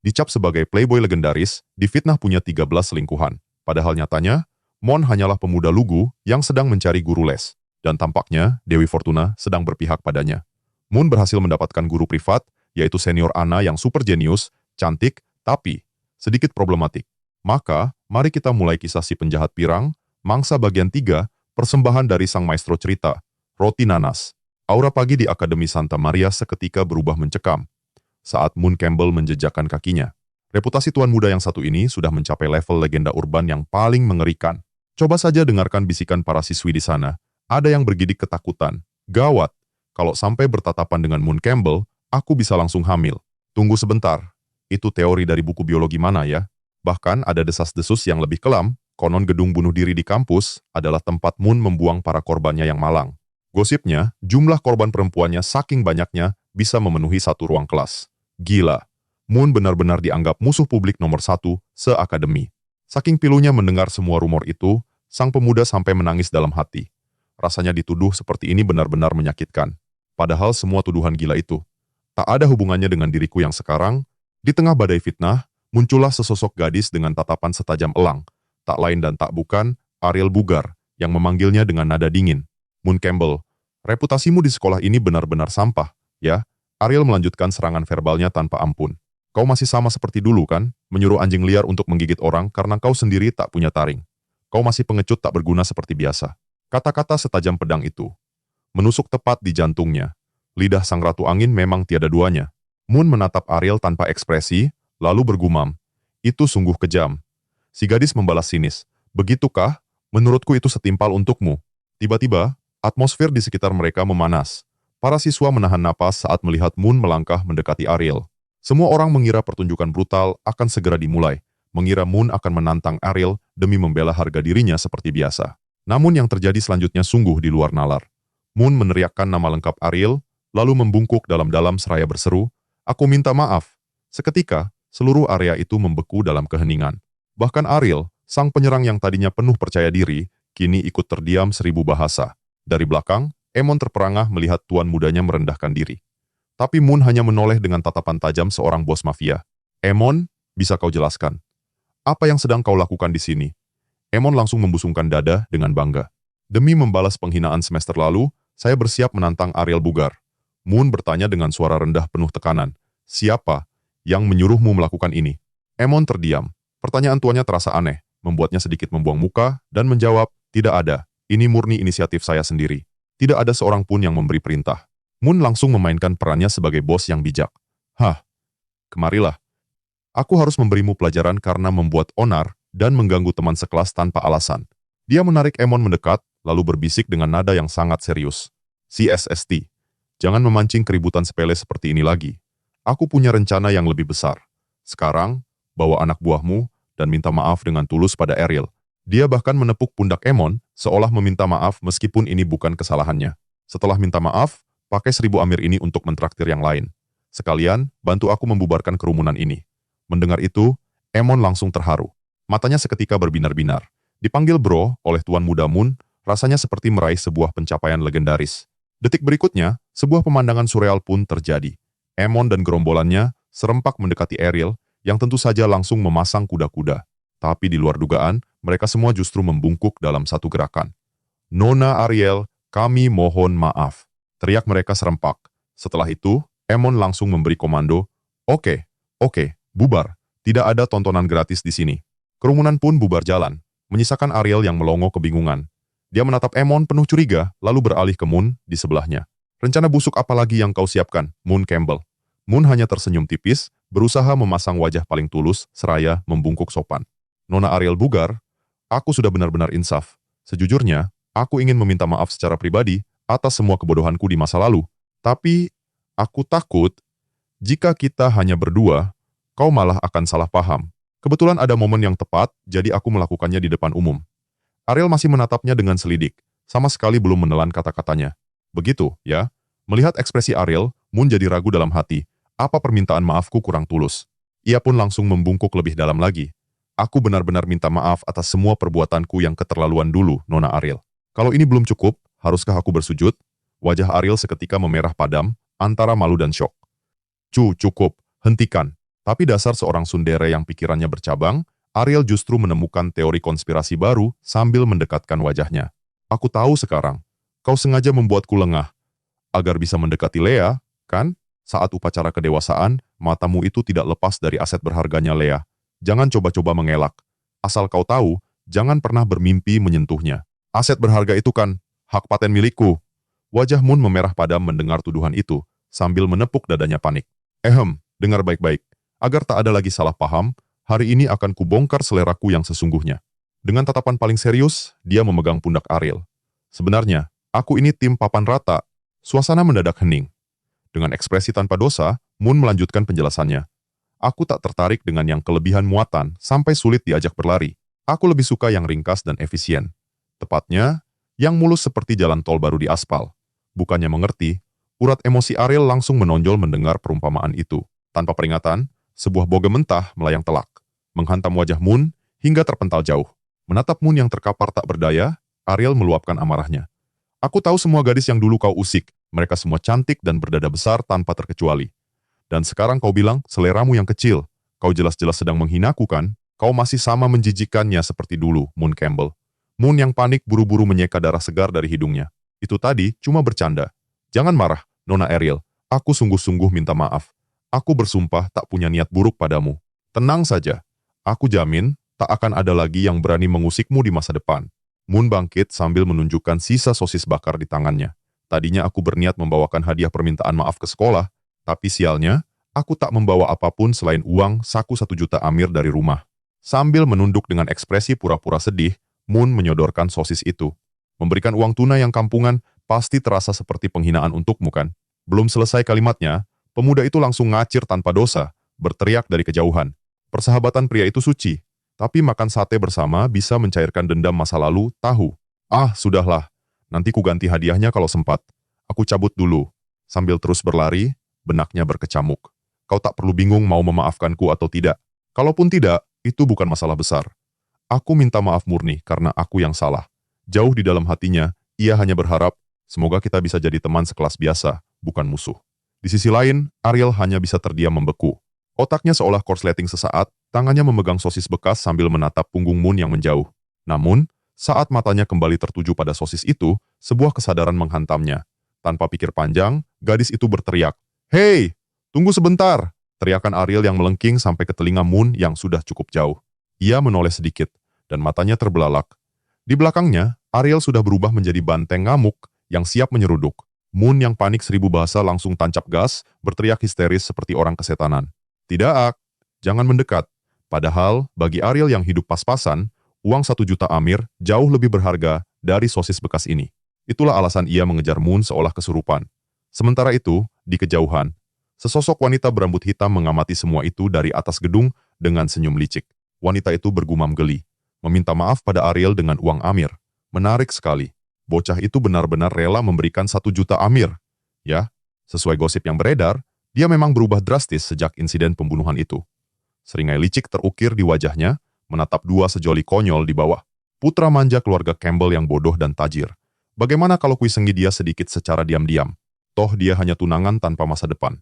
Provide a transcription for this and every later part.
Dicap sebagai playboy legendaris, difitnah punya 13 selingkuhan. Padahal nyatanya, Mon hanyalah pemuda lugu yang sedang mencari guru les. Dan tampaknya, Dewi Fortuna sedang berpihak padanya. Moon berhasil mendapatkan guru privat, yaitu senior Ana yang super jenius, cantik, tapi sedikit problematik. Maka, mari kita mulai kisah si penjahat pirang, Mangsa bagian 3, persembahan dari sang maestro cerita, Roti Nanas. Aura pagi di Akademi Santa Maria seketika berubah mencekam saat Moon Campbell menjejakkan kakinya. Reputasi tuan muda yang satu ini sudah mencapai level legenda urban yang paling mengerikan. Coba saja dengarkan bisikan para siswi di sana. Ada yang bergidik ketakutan. Gawat, kalau sampai bertatapan dengan Moon Campbell, aku bisa langsung hamil. Tunggu sebentar, itu teori dari buku biologi mana ya? Bahkan ada desas-desus yang lebih kelam, konon gedung bunuh diri di kampus adalah tempat Moon membuang para korbannya yang malang. Gosipnya, jumlah korban perempuannya saking banyaknya bisa memenuhi satu ruang kelas. Gila, Moon benar-benar dianggap musuh publik nomor 1 se-akademi. Saking pilunya mendengar semua rumor itu, sang pemuda sampai menangis dalam hati. Rasanya dituduh seperti ini benar-benar menyakitkan. Padahal semua tuduhan gila itu tak ada hubungannya dengan diriku yang sekarang. Di tengah badai fitnah, muncullah sesosok gadis dengan tatapan setajam elang. Tak lain dan tak bukan, Ariel Bugar, yang memanggilnya dengan nada dingin. Moon Campbell, reputasimu di sekolah ini benar-benar sampah, ya? Ariel melanjutkan serangan verbalnya tanpa ampun. Kau masih sama seperti dulu kan? Menyuruh anjing liar untuk menggigit orang karena kau sendiri tak punya taring. Kau masih pengecut tak berguna seperti biasa. Kata-kata setajam pedang itu menusuk tepat di jantungnya. Lidah sang ratu angin memang tiada duanya. Moon menatap Ariel tanpa ekspresi, lalu bergumam. Itu sungguh kejam. Si gadis membalas sinis. Begitukah? Menurutku itu setimpal untukmu. Tiba-tiba, atmosfer di sekitar mereka memanas. Para siswa menahan napas saat melihat Moon melangkah mendekati Ariel. Semua orang mengira pertunjukan brutal akan segera dimulai. Mengira Moon akan menantang Ariel demi membela harga dirinya seperti biasa. Namun yang terjadi selanjutnya sungguh di luar nalar. Moon meneriakkan nama lengkap Ariel, lalu membungkuk dalam-dalam seraya berseru, "Aku minta maaf." Seketika, seluruh area itu membeku dalam keheningan. Bahkan Ariel, sang penyerang yang tadinya penuh percaya diri, kini ikut terdiam 1000 bahasa. Dari belakang, Emon terperangah melihat tuan mudanya merendahkan diri. Tapi Moon hanya menoleh dengan tatapan tajam seorang bos mafia. "Emon, bisa kau jelaskan? Apa yang sedang kau lakukan di sini?" Emon langsung membusungkan dada dengan bangga. "Demi membalas penghinaan semester lalu, saya bersiap menantang Ariel Bugar." Moon bertanya dengan suara rendah penuh tekanan. "Siapa yang menyuruhmu melakukan ini?" Emon terdiam. Pertanyaan tuannya terasa aneh, membuatnya sedikit membuang muka, dan menjawab, "Tidak ada, ini murni inisiatif saya sendiri. Tidak ada seorang pun yang memberi perintah." Moon langsung memainkan perannya sebagai bos yang bijak. "Hah, kemarilah. Aku harus memberimu pelajaran karena membuat onar dan mengganggu teman sekelas tanpa alasan." Dia menarik Emon mendekat, lalu berbisik dengan nada yang sangat serius. "CSST, jangan memancing keributan sepele seperti ini lagi. Aku punya rencana yang lebih besar. Sekarang, bawa anak buahmu dan minta maaf dengan tulus pada Ariel." Dia bahkan menepuk pundak Emon, seolah meminta maaf meskipun ini bukan kesalahannya. "Setelah minta maaf, pakai 1000 amir ini untuk mentraktir yang lain. Sekalian, bantu aku membubarkan kerumunan ini." Mendengar itu, Emon langsung terharu. Matanya seketika berbinar-binar. Dipanggil bro oleh tuan muda Moon, rasanya seperti meraih sebuah pencapaian legendaris. Detik berikutnya, sebuah pemandangan surreal pun terjadi. Emon dan gerombolannya serempak mendekati Ariel, yang tentu saja langsung memasang kuda-kuda. Tapi di luar dugaan, mereka semua justru membungkuk dalam satu gerakan. "Nona Ariel, kami mohon maaf," teriak mereka serempak. Setelah itu, Emon langsung memberi komando, Oke, bubar. Tidak ada tontonan gratis di sini." Kerumunan pun bubar jalan, menyisakan Ariel yang melongo kebingungan. Dia menatap Emon penuh curiga, lalu beralih ke Moon di sebelahnya. "Rencana busuk apa lagi yang kau siapkan, Moon Campbell?" Moon hanya tersenyum tipis, berusaha memasang wajah paling tulus, seraya membungkuk sopan. "Nona Ariel Bugar, aku sudah benar-benar insaf. Sejujurnya, aku ingin meminta maaf secara pribadi atas semua kebodohanku di masa lalu. Tapi, aku takut, jika kita hanya berdua, kau malah akan salah paham. Kebetulan ada momen yang tepat, jadi aku melakukannya di depan umum." Ariel masih menatapnya dengan selidik, sama sekali belum menelan kata-katanya. "Begitu, ya?" Melihat ekspresi Ariel, Moon jadi ragu dalam hati. Apa permintaan maafku kurang tulus? Ia pun langsung membungkuk lebih dalam lagi. "Aku benar-benar minta maaf atas semua perbuatanku yang keterlaluan dulu, Nona Ariel. Kalau ini belum cukup, haruskah aku bersujud?" Wajah Ariel seketika memerah padam, antara malu dan syok. Cukup, hentikan." Tapi dasar seorang tsundere yang pikirannya bercabang, Ariel justru menemukan teori konspirasi baru sambil mendekatkan wajahnya. Aku tahu sekarang, kau sengaja membuatku lengah, agar bisa mendekati Lea, kan? Saat upacara kedewasaan, matamu itu tidak lepas dari aset berharganya Lea. Jangan coba-coba mengelak. Asal kau tahu, jangan pernah bermimpi menyentuhnya. Aset berharga itu kan hak paten milikku. Wajah Moon memerah padam mendengar tuduhan itu, sambil menepuk dadanya panik. Dengar baik-baik. Agar tak ada lagi salah paham, hari ini akan kubongkar seleraku yang sesungguhnya. Dengan tatapan paling serius, dia memegang pundak Ariel. Sebenarnya, aku ini tim papan rata. Suasana mendadak hening. Dengan ekspresi tanpa dosa, Moon melanjutkan penjelasannya. Aku tak tertarik dengan yang kelebihan muatan sampai sulit diajak berlari. Aku lebih suka yang ringkas dan efisien. Tepatnya, yang mulus seperti jalan tol baru di aspal. Bukannya mengerti, urat emosi Ariel langsung menonjol mendengar perumpamaan itu. Tanpa peringatan, sebuah boga mentah melayang telak, menghantam wajah Moon hingga terpental jauh. Menatap Moon yang terkapar tak berdaya, Ariel meluapkan amarahnya. Aku tahu semua gadis yang dulu kau usik, mereka semua cantik dan berdada besar tanpa terkecuali. Dan sekarang kau bilang seleramu yang kecil, kau jelas-jelas sedang menghinaku kan? Kau masih sama menjijikannya seperti dulu, Moon Campbell. Moon yang panik buru-buru menyeka darah segar dari hidungnya. Itu tadi cuma bercanda. Jangan marah, Nona Ariel. Aku sungguh-sungguh minta maaf. Aku bersumpah tak punya niat buruk padamu. Tenang saja. Aku jamin tak akan ada lagi yang berani mengusikmu di masa depan. Moon bangkit sambil menunjukkan sisa sosis bakar di tangannya. Tadinya aku berniat membawakan hadiah permintaan maaf ke sekolah, tapi sialnya, aku tak membawa apapun selain uang saku 1 juta Amir dari rumah. Sambil menunduk dengan ekspresi pura-pura sedih, Moon menyodorkan sosis itu. Memberikan uang tunai yang kampungan pasti terasa seperti penghinaan untukmu kan? Belum selesai kalimatnya, pemuda itu langsung ngacir tanpa dosa, berteriak dari kejauhan. Persahabatan pria itu suci, tapi makan sate bersama bisa mencairkan dendam masa lalu, tahu. Sudahlah. Nanti ku ganti hadiahnya kalau sempat. Aku cabut dulu. Sambil terus berlari, benaknya berkecamuk. Kau tak perlu bingung mau memaafkanku atau tidak. Kalaupun tidak, itu bukan masalah besar. Aku minta maaf murni karena aku yang salah. Jauh di dalam hatinya, ia hanya berharap, semoga kita bisa jadi teman sekelas biasa, bukan musuh. Di sisi lain, Ariel hanya bisa terdiam membeku. Otaknya seolah korsleting sesaat, tangannya memegang sosis bekas sambil menatap punggung Moon yang menjauh. Namun, saat matanya kembali tertuju pada sosis itu, sebuah kesadaran menghantamnya. Tanpa pikir panjang, gadis itu berteriak, "Hei, tunggu sebentar!" Teriakan Ariel yang melengking sampai ke telinga Moon yang sudah cukup jauh. Ia menoleh sedikit, dan matanya terbelalak. Di belakangnya, Ariel sudah berubah menjadi banteng ngamuk yang siap menyeruduk. Moon yang panik 1000 bahasa langsung tancap gas, berteriak histeris seperti orang kesetanan. Tidak, jangan mendekat. Padahal, bagi Ariel yang hidup pas-pasan, uang 1 juta Amir jauh lebih berharga dari sosis bekas ini. Itulah alasan ia mengejar Moon seolah kesurupan. Sementara itu, di kejauhan, sesosok wanita berambut hitam mengamati semua itu dari atas gedung dengan senyum licik. Wanita itu bergumam geli, meminta maaf pada Ariel dengan uang Amir. Menarik sekali. Bocah itu benar-benar rela memberikan 1 juta Amir. Ya, sesuai gosip yang beredar, dia memang berubah drastis sejak insiden pembunuhan itu. Seringai licik terukir di wajahnya, menatap dua sejoli konyol di bawah. Putra manja keluarga Campbell yang bodoh dan tajir. Bagaimana kalau kuisengi dia sedikit secara diam-diam? Toh dia hanya tunangan tanpa masa depan.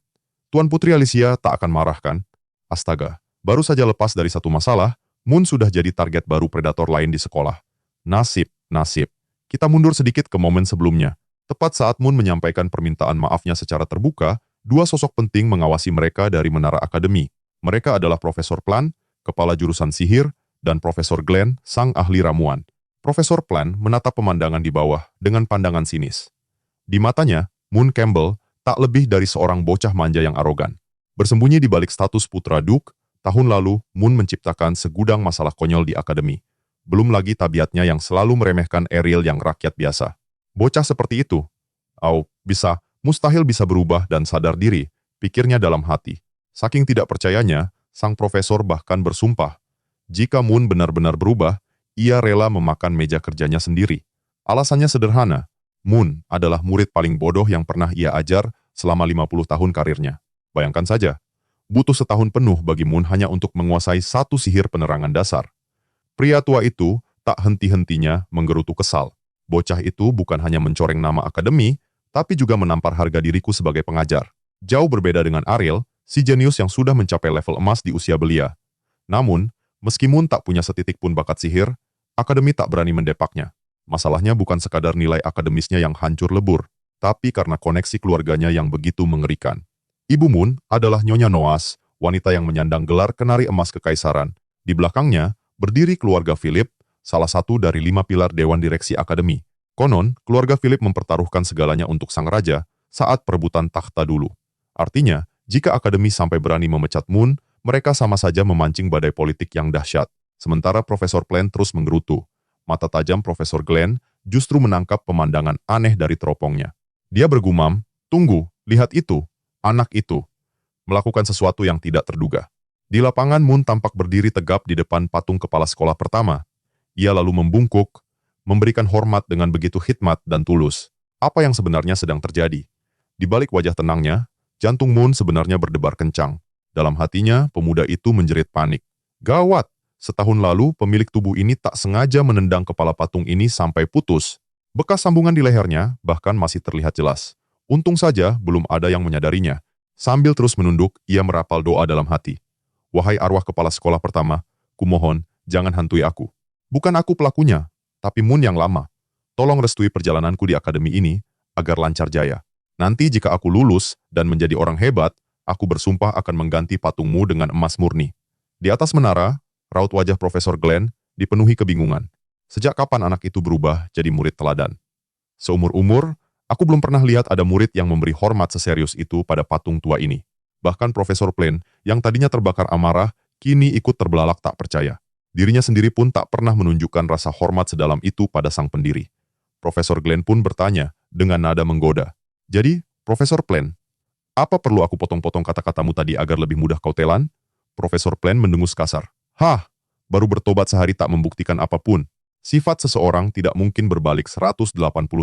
Tuan Putri Alicia tak akan marah kan? Astaga, baru saja lepas dari satu masalah, Moon sudah jadi target baru predator lain di sekolah. Nasib. Kita mundur sedikit ke momen sebelumnya. Tepat saat Moon menyampaikan permintaan maafnya secara terbuka, dua sosok penting mengawasi mereka dari menara akademi. Mereka adalah Profesor Plan, kepala jurusan sihir, dan Profesor Glenn, sang ahli ramuan. Profesor Plan menatap pemandangan di bawah dengan pandangan sinis. Di matanya, Moon Campbell tak lebih dari seorang bocah manja yang arogan. Bersembunyi di balik status putra Duke, tahun lalu Moon menciptakan segudang masalah konyol di akademi. Belum lagi tabiatnya yang selalu meremehkan Ariel yang rakyat biasa. Bocah seperti itu, mustahil bisa berubah dan sadar diri, pikirnya dalam hati. Saking tidak percayanya, sang profesor bahkan bersumpah, jika Moon benar-benar berubah, ia rela memakan meja kerjanya sendiri. Alasannya sederhana, Moon adalah murid paling bodoh yang pernah ia ajar selama 50 tahun karirnya. Bayangkan saja, butuh setahun penuh bagi Moon hanya untuk menguasai satu sihir penerangan dasar. Pria tua itu tak henti-hentinya menggerutu kesal. Bocah itu bukan hanya mencoreng nama akademi, tapi juga menampar harga diriku sebagai pengajar. Jauh berbeda dengan Ariel, Si jenius yang sudah mencapai level emas di usia belia. Namun, meski Moon tak punya setitik pun bakat sihir, akademi tak berani mendepaknya. Masalahnya bukan sekadar nilai akademisnya yang hancur lebur, tapi karena koneksi keluarganya yang begitu mengerikan. Ibu Moon adalah Nyonya Noas, wanita yang menyandang gelar kenari emas kekaisaran. Di belakangnya, berdiri keluarga Philip, salah satu dari 5 pilar Dewan Direksi Akademi. Konon, keluarga Philip mempertaruhkan segalanya untuk sang raja saat perebutan takhta dulu. Artinya, jika akademi sampai berani memecat Moon, mereka sama saja memancing badai politik yang dahsyat. Sementara Profesor Plane terus menggerutu. Mata tajam Profesor Glenn justru menangkap pemandangan aneh dari teropongnya. Dia bergumam, "Tunggu, lihat itu, anak itu." Melakukan sesuatu yang tidak terduga. Di lapangan, Moon tampak berdiri tegap di depan patung kepala sekolah pertama. Ia lalu membungkuk, memberikan hormat dengan begitu khidmat dan tulus. Apa yang sebenarnya sedang terjadi? Di balik wajah tenangnya, jantung Moon sebenarnya berdebar kencang. Dalam hatinya, pemuda itu menjerit panik. Gawat! Setahun lalu, pemilik tubuh ini tak sengaja menendang kepala patung ini sampai putus. Bekas sambungan di lehernya bahkan masih terlihat jelas. Untung saja belum ada yang menyadarinya. Sambil terus menunduk, ia merapal doa dalam hati. Wahai arwah kepala sekolah pertama, kumohon, jangan hantui aku. Bukan aku pelakunya, tapi Moon yang lama. Tolong restui perjalananku di akademi ini, agar lancar jaya. Nanti jika aku lulus dan menjadi orang hebat, aku bersumpah akan mengganti patungmu dengan emas murni. Di atas menara, raut wajah Profesor Glenn dipenuhi kebingungan. Sejak kapan anak itu berubah jadi murid teladan? Seumur-umur, aku belum pernah lihat ada murid yang memberi hormat seserius itu pada patung tua ini. Bahkan Profesor Plane, yang tadinya terbakar amarah, kini ikut terbelalak tak percaya. Dirinya sendiri pun tak pernah menunjukkan rasa hormat sedalam itu pada sang pendiri. Profesor Glenn pun bertanya dengan nada menggoda. Jadi, Profesor Plane, apa perlu aku potong-potong kata-katamu tadi agar lebih mudah kau telan? Profesor Plane mendengus kasar. Hah, baru bertobat sehari tak membuktikan apapun. Sifat seseorang tidak mungkin berbalik 180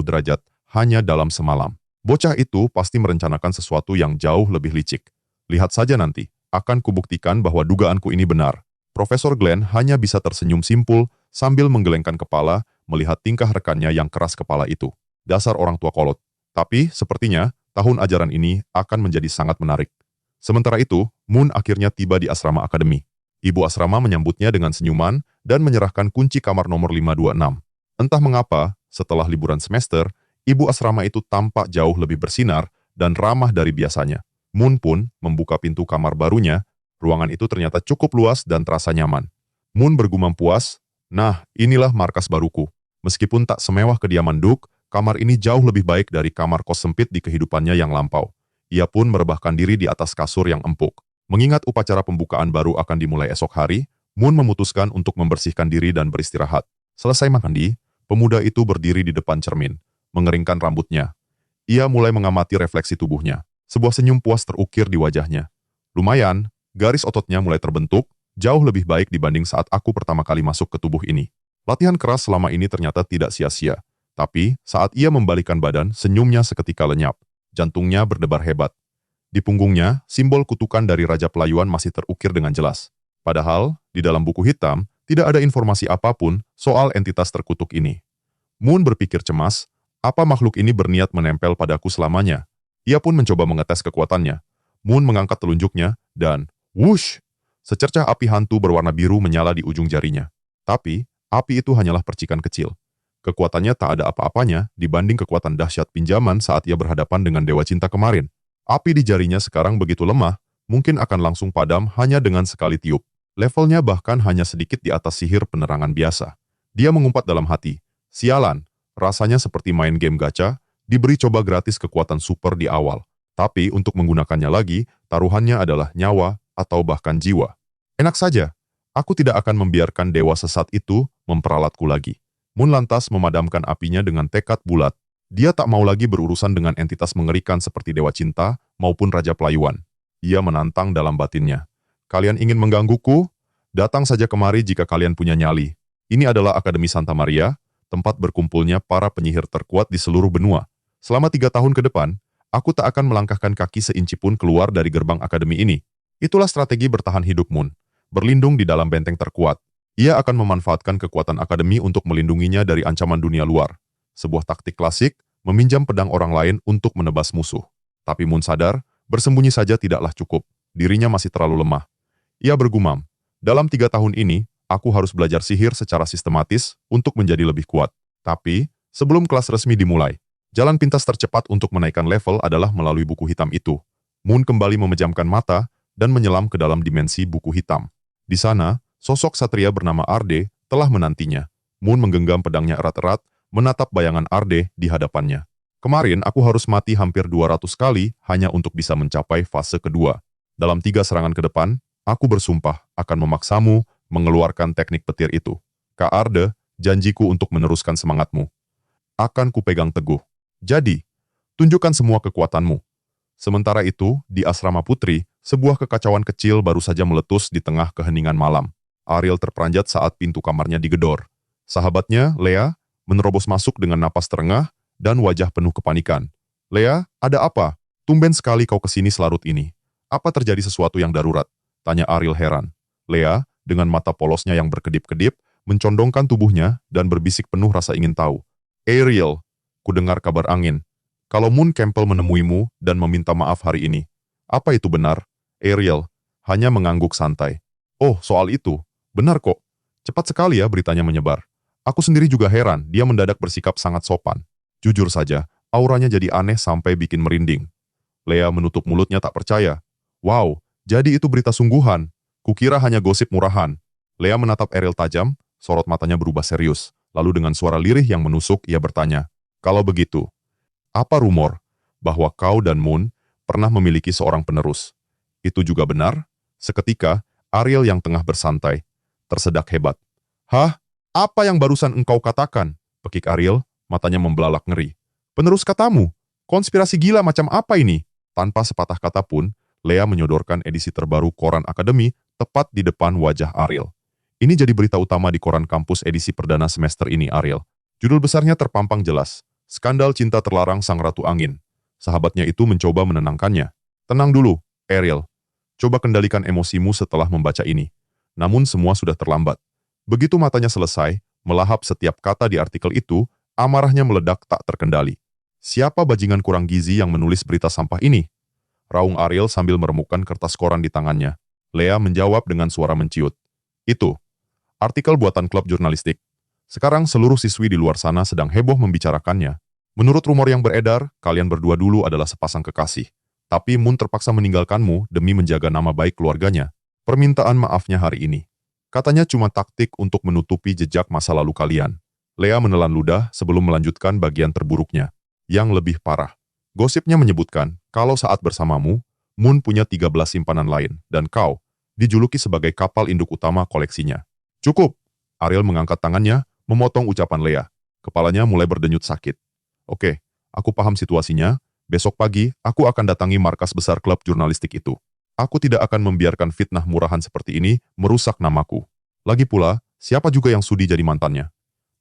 derajat hanya dalam semalam. Bocah itu pasti merencanakan sesuatu yang jauh lebih licik. Lihat saja nanti, akan kubuktikan bahwa dugaanku ini benar. Profesor Glenn hanya bisa tersenyum simpul sambil menggelengkan kepala melihat tingkah rekannya yang keras kepala itu. Dasar orang tua kolot. Tapi, sepertinya, tahun ajaran ini akan menjadi sangat menarik. Sementara itu, Moon akhirnya tiba di asrama akademi. Ibu asrama menyambutnya dengan senyuman dan menyerahkan kunci kamar nomor 526. Entah mengapa, setelah liburan semester, ibu asrama itu tampak jauh lebih bersinar dan ramah dari biasanya. Moon pun membuka pintu kamar barunya. Ruangan itu ternyata cukup luas dan terasa nyaman. Moon bergumam puas, "Nah, inilah markas baruku." Meskipun tak semewah kediaman Duke, kamar ini jauh lebih baik dari kamar kos sempit di kehidupannya yang lampau. Ia pun merebahkan diri di atas kasur yang empuk. Mengingat upacara pembukaan baru akan dimulai esok hari, Moon memutuskan untuk membersihkan diri dan beristirahat. Selesai mandi, pemuda itu berdiri di depan cermin, mengeringkan rambutnya. Ia mulai mengamati refleksi tubuhnya. Sebuah senyum puas terukir di wajahnya. Lumayan, garis ototnya mulai terbentuk, jauh lebih baik dibanding saat aku pertama kali masuk ke tubuh ini. Latihan keras selama ini ternyata tidak sia-sia. Tapi, saat ia membalikkan badan, senyumnya seketika lenyap. Jantungnya berdebar hebat. Di punggungnya, simbol kutukan dari Raja Pelayuan masih terukir dengan jelas. Padahal, di dalam buku hitam, tidak ada informasi apapun soal entitas terkutuk ini. Moon berpikir cemas, apa makhluk ini berniat menempel padaku selamanya? Ia pun mencoba mengetes kekuatannya. Moon mengangkat telunjuknya, dan wush! Secercah api hantu berwarna biru menyala di ujung jarinya. Tapi, api itu hanyalah percikan kecil. Kekuatannya tak ada apa-apanya dibanding kekuatan dahsyat pinjaman saat ia berhadapan dengan Dewa Cinta kemarin. Api di jarinya sekarang begitu lemah, mungkin akan langsung padam hanya dengan sekali tiup. Levelnya bahkan hanya sedikit di atas sihir penerangan biasa. Dia mengumpat dalam hati, sialan, rasanya seperti main game gacha, diberi coba gratis kekuatan super di awal. Tapi untuk menggunakannya lagi, taruhannya adalah nyawa atau bahkan jiwa. Enak saja, aku tidak akan membiarkan dewa sesat itu memperalatku lagi. Moon lantas memadamkan apinya dengan tekad bulat. Dia tak mau lagi berurusan dengan entitas mengerikan seperti Dewa Cinta maupun Raja Pelayuan. Ia menantang dalam batinnya. Kalian ingin menggangguku? Datang saja kemari jika kalian punya nyali. Ini adalah Akademi Santa Maria, tempat berkumpulnya para penyihir terkuat di seluruh benua. Selama 3 tahun ke depan, aku tak akan melangkahkan kaki seinci pun keluar dari gerbang akademi ini. Itulah strategi bertahan hidup Moon. Berlindung di dalam benteng terkuat. Ia akan memanfaatkan kekuatan akademi untuk melindunginya dari ancaman dunia luar. Sebuah taktik klasik, meminjam pedang orang lain untuk menebas musuh. Tapi Moon sadar, bersembunyi saja tidaklah cukup. dirinya masih terlalu lemah. Ia bergumam, dalam 3 tahun ini, aku harus belajar sihir secara sistematis untuk menjadi lebih kuat. Tapi, sebelum kelas resmi dimulai, jalan pintas tercepat untuk menaikkan level adalah melalui buku hitam itu. Moon kembali memejamkan mata dan menyelam ke dalam dimensi buku hitam. Di sana, sosok satria bernama Arde telah menantinya. Moon menggenggam pedangnya erat-erat, menatap bayangan Arde di hadapannya. Kemarin aku harus mati hampir 200 kali hanya untuk bisa mencapai fase kedua. Dalam 3 serangan ke depan, aku bersumpah akan memaksamu mengeluarkan teknik petir itu. Kak Arde, janjiku untuk meneruskan semangatmu. Akan kupegang teguh. Jadi, tunjukkan semua kekuatanmu. Sementara itu, di asrama putri, sebuah kekacauan kecil baru saja meletus di tengah keheningan malam. Ariel terperanjat saat pintu kamarnya digedor. Sahabatnya, Lea, menerobos masuk dengan napas terengah dan wajah penuh kepanikan. Lea, ada apa? Tumben sekali kau kesini selarut ini. Apa terjadi sesuatu yang darurat? Tanya Ariel heran. Lea, dengan mata polosnya yang berkedip-kedip, mencondongkan tubuhnya dan berbisik penuh rasa ingin tahu. Ariel, ku dengar kabar angin. Kalau Moon Campbell menemuimu dan meminta maaf hari ini. Apa itu benar? Ariel hanya mengangguk santai. Oh, soal itu. Benar kok. Cepat sekali ya beritanya menyebar. Aku sendiri juga heran, dia mendadak bersikap sangat sopan. Jujur saja, auranya jadi aneh sampai bikin merinding. Lea menutup mulutnya tak percaya. Wow, jadi itu berita sungguhan. Kukira hanya gosip murahan. Lea menatap Ariel tajam, sorot matanya berubah serius. Lalu dengan suara lirih yang menusuk, ia bertanya, kalau begitu, apa rumor bahwa kau dan Moon pernah memiliki seorang penerus? Itu juga benar? Seketika, Ariel yang tengah bersantai, tersedak hebat. Hah? Apa yang barusan engkau katakan? Pekik Ariel, matanya membelalak ngeri. Penerus katamu? Konspirasi gila macam apa ini? Tanpa sepatah kata pun, Lea menyodorkan edisi terbaru koran akademi tepat di depan wajah Ariel. Ini jadi berita utama di koran kampus edisi perdana semester ini, Ariel. Judul besarnya terpampang jelas. Skandal cinta terlarang sang ratu angin. Sahabatnya itu mencoba menenangkannya. Tenang dulu, Ariel. Coba kendalikan emosimu setelah membaca ini. Namun semua sudah terlambat. Begitu matanya selesai, melahap setiap kata di artikel itu, amarahnya meledak tak terkendali. Siapa bajingan kurang gizi yang menulis berita sampah ini? Raung Ariel sambil meremukkan kertas koran di tangannya. Lea menjawab dengan suara menciut. Itu. Artikel buatan klub jurnalistik. Sekarang seluruh siswi di luar sana sedang heboh membicarakannya. Menurut rumor yang beredar, kalian berdua dulu adalah sepasang kekasih. Tapi Moon terpaksa meninggalkanmu demi menjaga nama baik keluarganya. Permintaan maafnya hari ini. Katanya cuma taktik untuk menutupi jejak masa lalu kalian. Lea menelan ludah sebelum melanjutkan bagian terburuknya. Yang lebih parah. Gosipnya menyebutkan, kalau saat bersamamu, Moon punya 13 simpanan lain, dan kau dijuluki sebagai kapal induk utama koleksinya. Cukup! Ariel mengangkat tangannya, memotong ucapan Lea. Kepalanya mulai berdenyut sakit. Oke, aku paham situasinya. Besok pagi, aku akan datangi markas besar klub jurnalistik itu. Aku tidak akan membiarkan fitnah murahan seperti ini merusak namaku. Lagi pula, siapa juga yang sudi jadi mantannya?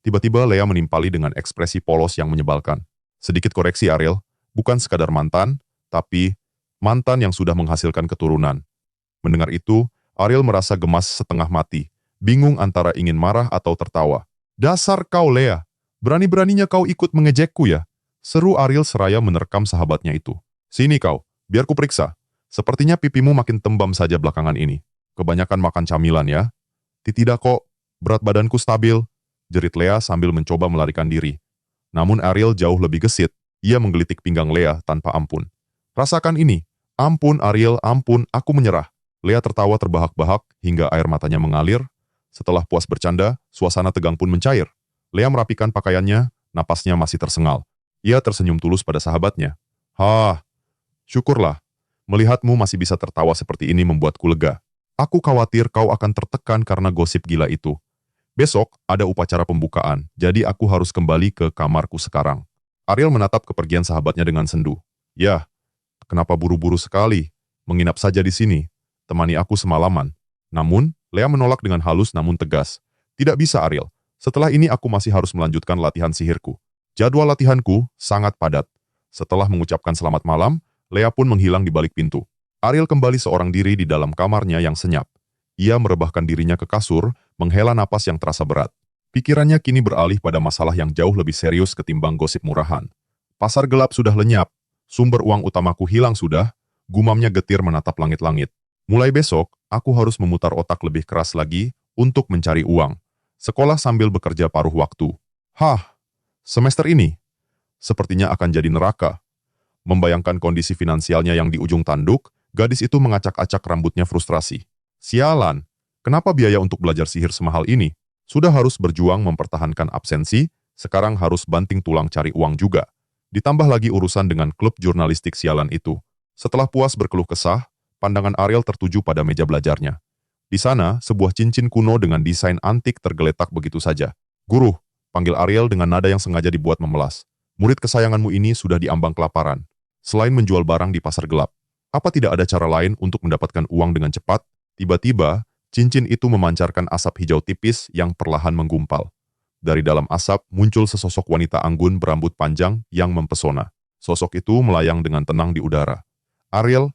Tiba-tiba Lea menimpali dengan ekspresi polos yang menyebalkan. Sedikit koreksi Ariel, bukan sekadar mantan, tapi mantan yang sudah menghasilkan keturunan. Mendengar itu, Ariel merasa gemas setengah mati, bingung antara ingin marah atau tertawa. Dasar kau Lea, berani-beraninya kau ikut mengejekku ya? Seru Ariel seraya menerkam sahabatnya itu. Sini kau, biar ku periksa. Sepertinya pipimu makin tembam saja belakangan ini. Kebanyakan makan camilan ya? Tidak kok, berat badanku stabil, jerit Lea sambil mencoba melarikan diri. Namun Ariel jauh lebih gesit, ia menggelitik pinggang Lea tanpa ampun. Rasakan ini, ampun Ariel, ampun, aku menyerah. Lea tertawa terbahak-bahak hingga air matanya mengalir. Setelah puas bercanda, suasana tegang pun mencair. Lea merapikan pakaiannya, napasnya masih tersengal. Ia tersenyum tulus pada sahabatnya. Hah, syukurlah. Melihatmu masih bisa tertawa seperti ini membuatku lega. Aku khawatir kau akan tertekan karena gosip gila itu. Besok ada upacara pembukaan, jadi aku harus kembali ke kamarku sekarang. Ariel menatap kepergian sahabatnya dengan sendu. Yah, kenapa buru-buru sekali? Menginap saja di sini. Temani aku semalaman. Namun, Lea menolak dengan halus namun tegas. Tidak bisa Ariel. Setelah ini aku masih harus melanjutkan latihan sihirku. Jadwal latihanku sangat padat. Setelah mengucapkan selamat malam, Lea pun menghilang di balik pintu. Ariel kembali seorang diri di dalam kamarnya yang senyap. Ia merebahkan dirinya ke kasur, menghela napas yang terasa berat. Pikirannya kini beralih pada masalah yang jauh lebih serius ketimbang gosip murahan. Pasar gelap sudah lenyap, sumber uang utamaku hilang sudah, gumamnya getir menatap langit-langit. Mulai besok, aku harus memutar otak lebih keras lagi untuk mencari uang. Sekolah sambil bekerja paruh waktu. Hah, semester ini sepertinya akan jadi neraka. Membayangkan kondisi finansialnya yang di ujung tanduk, gadis itu mengacak-acak rambutnya frustrasi. Sialan, kenapa biaya untuk belajar sihir semahal ini? Sudah harus berjuang mempertahankan absensi, sekarang harus banting tulang cari uang juga. Ditambah lagi urusan dengan klub jurnalistik sialan itu. Setelah puas berkeluh kesah, pandangan Ariel tertuju pada meja belajarnya. Di sana, sebuah cincin kuno dengan desain antik tergeletak begitu saja. Guru, panggil Ariel dengan nada yang sengaja dibuat memelas. Murid kesayanganmu ini sudah diambang kelaparan. Selain menjual barang di pasar gelap, apa tidak ada cara lain untuk mendapatkan uang dengan cepat? Tiba-tiba, cincin itu memancarkan asap hijau tipis yang perlahan menggumpal. Dari dalam asap muncul sesosok wanita anggun berambut panjang yang mempesona. Sosok itu melayang dengan tenang di udara. Ariel,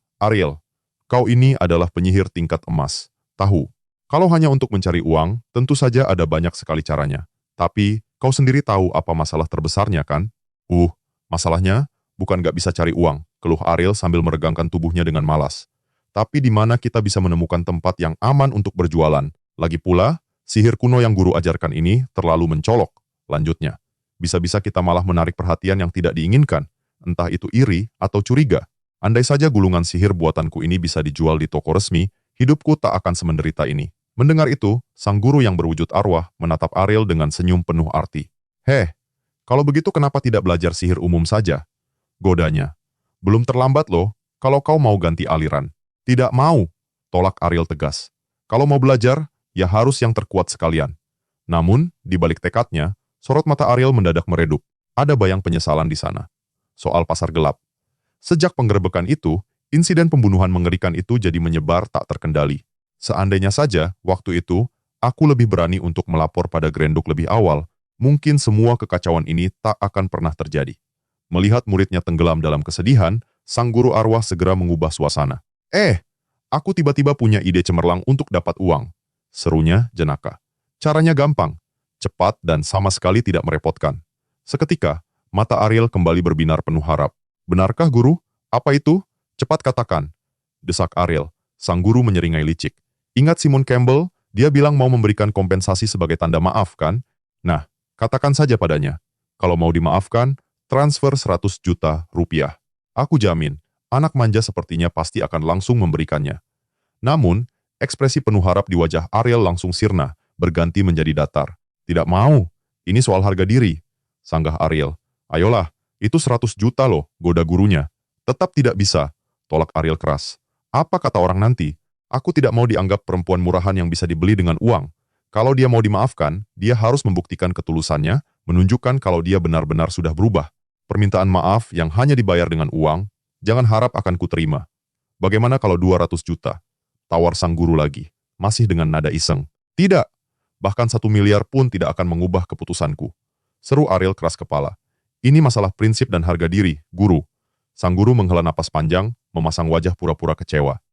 kau ini adalah penyihir tingkat emas. Tahu, kalau hanya untuk mencari uang, tentu saja ada banyak sekali caranya. Tapi, kau sendiri tahu apa masalah terbesarnya kan? Masalahnya, bukan gak bisa cari uang, keluh Ariel sambil meregangkan tubuhnya dengan malas. Tapi di mana kita bisa menemukan tempat yang aman untuk berjualan? Lagi pula, sihir kuno yang guru ajarkan ini terlalu mencolok. Lanjutnya, bisa-bisa kita malah menarik perhatian yang tidak diinginkan, entah itu iri atau curiga. Andai saja gulungan sihir buatanku ini bisa dijual di toko resmi, hidupku tak akan semenderita ini. Mendengar itu, sang guru yang berwujud arwah menatap Ariel dengan senyum penuh arti. Kalau begitu kenapa tidak belajar sihir umum saja? Godanya. Belum terlambat loh, kalau kau mau ganti aliran. Tidak mau, tolak Ariel tegas. Kalau mau belajar, ya harus yang terkuat sekalian. Namun, di balik tekadnya, sorot mata Ariel mendadak meredup. Ada bayang penyesalan di sana. Soal pasar gelap. Sejak penggerebekan itu, insiden pembunuhan mengerikan itu jadi menyebar tak terkendali. Seandainya saja, waktu itu, aku lebih berani untuk melapor pada Grenduk lebih awal, mungkin semua kekacauan ini tak akan pernah terjadi. Melihat muridnya tenggelam dalam kesedihan, sang guru arwah segera mengubah suasana. Aku tiba-tiba punya ide cemerlang untuk dapat uang. Serunya jenaka. Caranya gampang, cepat dan sama sekali tidak merepotkan. Seketika, mata Ariel kembali berbinar penuh harap. Benarkah guru? Apa itu? Cepat katakan. Desak Ariel, sang guru menyeringai licik. Ingat Simon Campbell, dia bilang mau memberikan kompensasi sebagai tanda maaf kan? Nah, katakan saja padanya. Kalau mau dimaafkan, transfer 100 juta rupiah. Aku jamin, anak manja sepertinya pasti akan langsung memberikannya. Namun, ekspresi penuh harap di wajah Ariel langsung sirna, berganti menjadi datar. Tidak mau, ini soal harga diri. Sanggah Ariel. Ayolah, itu 100 juta loh, goda gurunya. Tetap tidak bisa, tolak Ariel keras. Apa kata orang nanti? Aku tidak mau dianggap perempuan murahan yang bisa dibeli dengan uang. Kalau dia mau dimaafkan, dia harus membuktikan ketulusannya, menunjukkan kalau dia benar-benar sudah berubah. Permintaan maaf yang hanya dibayar dengan uang, jangan harap akan kuterima. Bagaimana kalau 200 juta? Tawar sang guru lagi, masih dengan nada iseng. Tidak, bahkan 1 miliar pun tidak akan mengubah keputusanku. Seru Ariel keras kepala. Ini masalah prinsip dan harga diri, guru. Sang guru menghela napas panjang, memasang wajah pura-pura kecewa.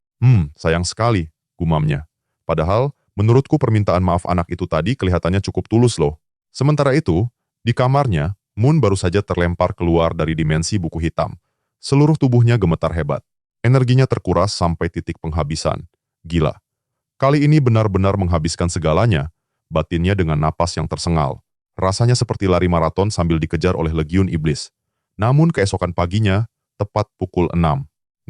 Sayang sekali, gumamnya. Padahal, menurutku permintaan maaf anak itu tadi kelihatannya cukup tulus loh. Sementara itu, di kamarnya, Moon baru saja terlempar keluar dari dimensi buku hitam. Seluruh tubuhnya gemetar hebat. Energinya terkuras sampai titik penghabisan. Gila. Kali ini benar-benar menghabiskan segalanya, batinnya dengan napas yang tersengal. Rasanya seperti lari maraton sambil dikejar oleh legiun iblis. Namun keesokan paginya, tepat pukul 6.00,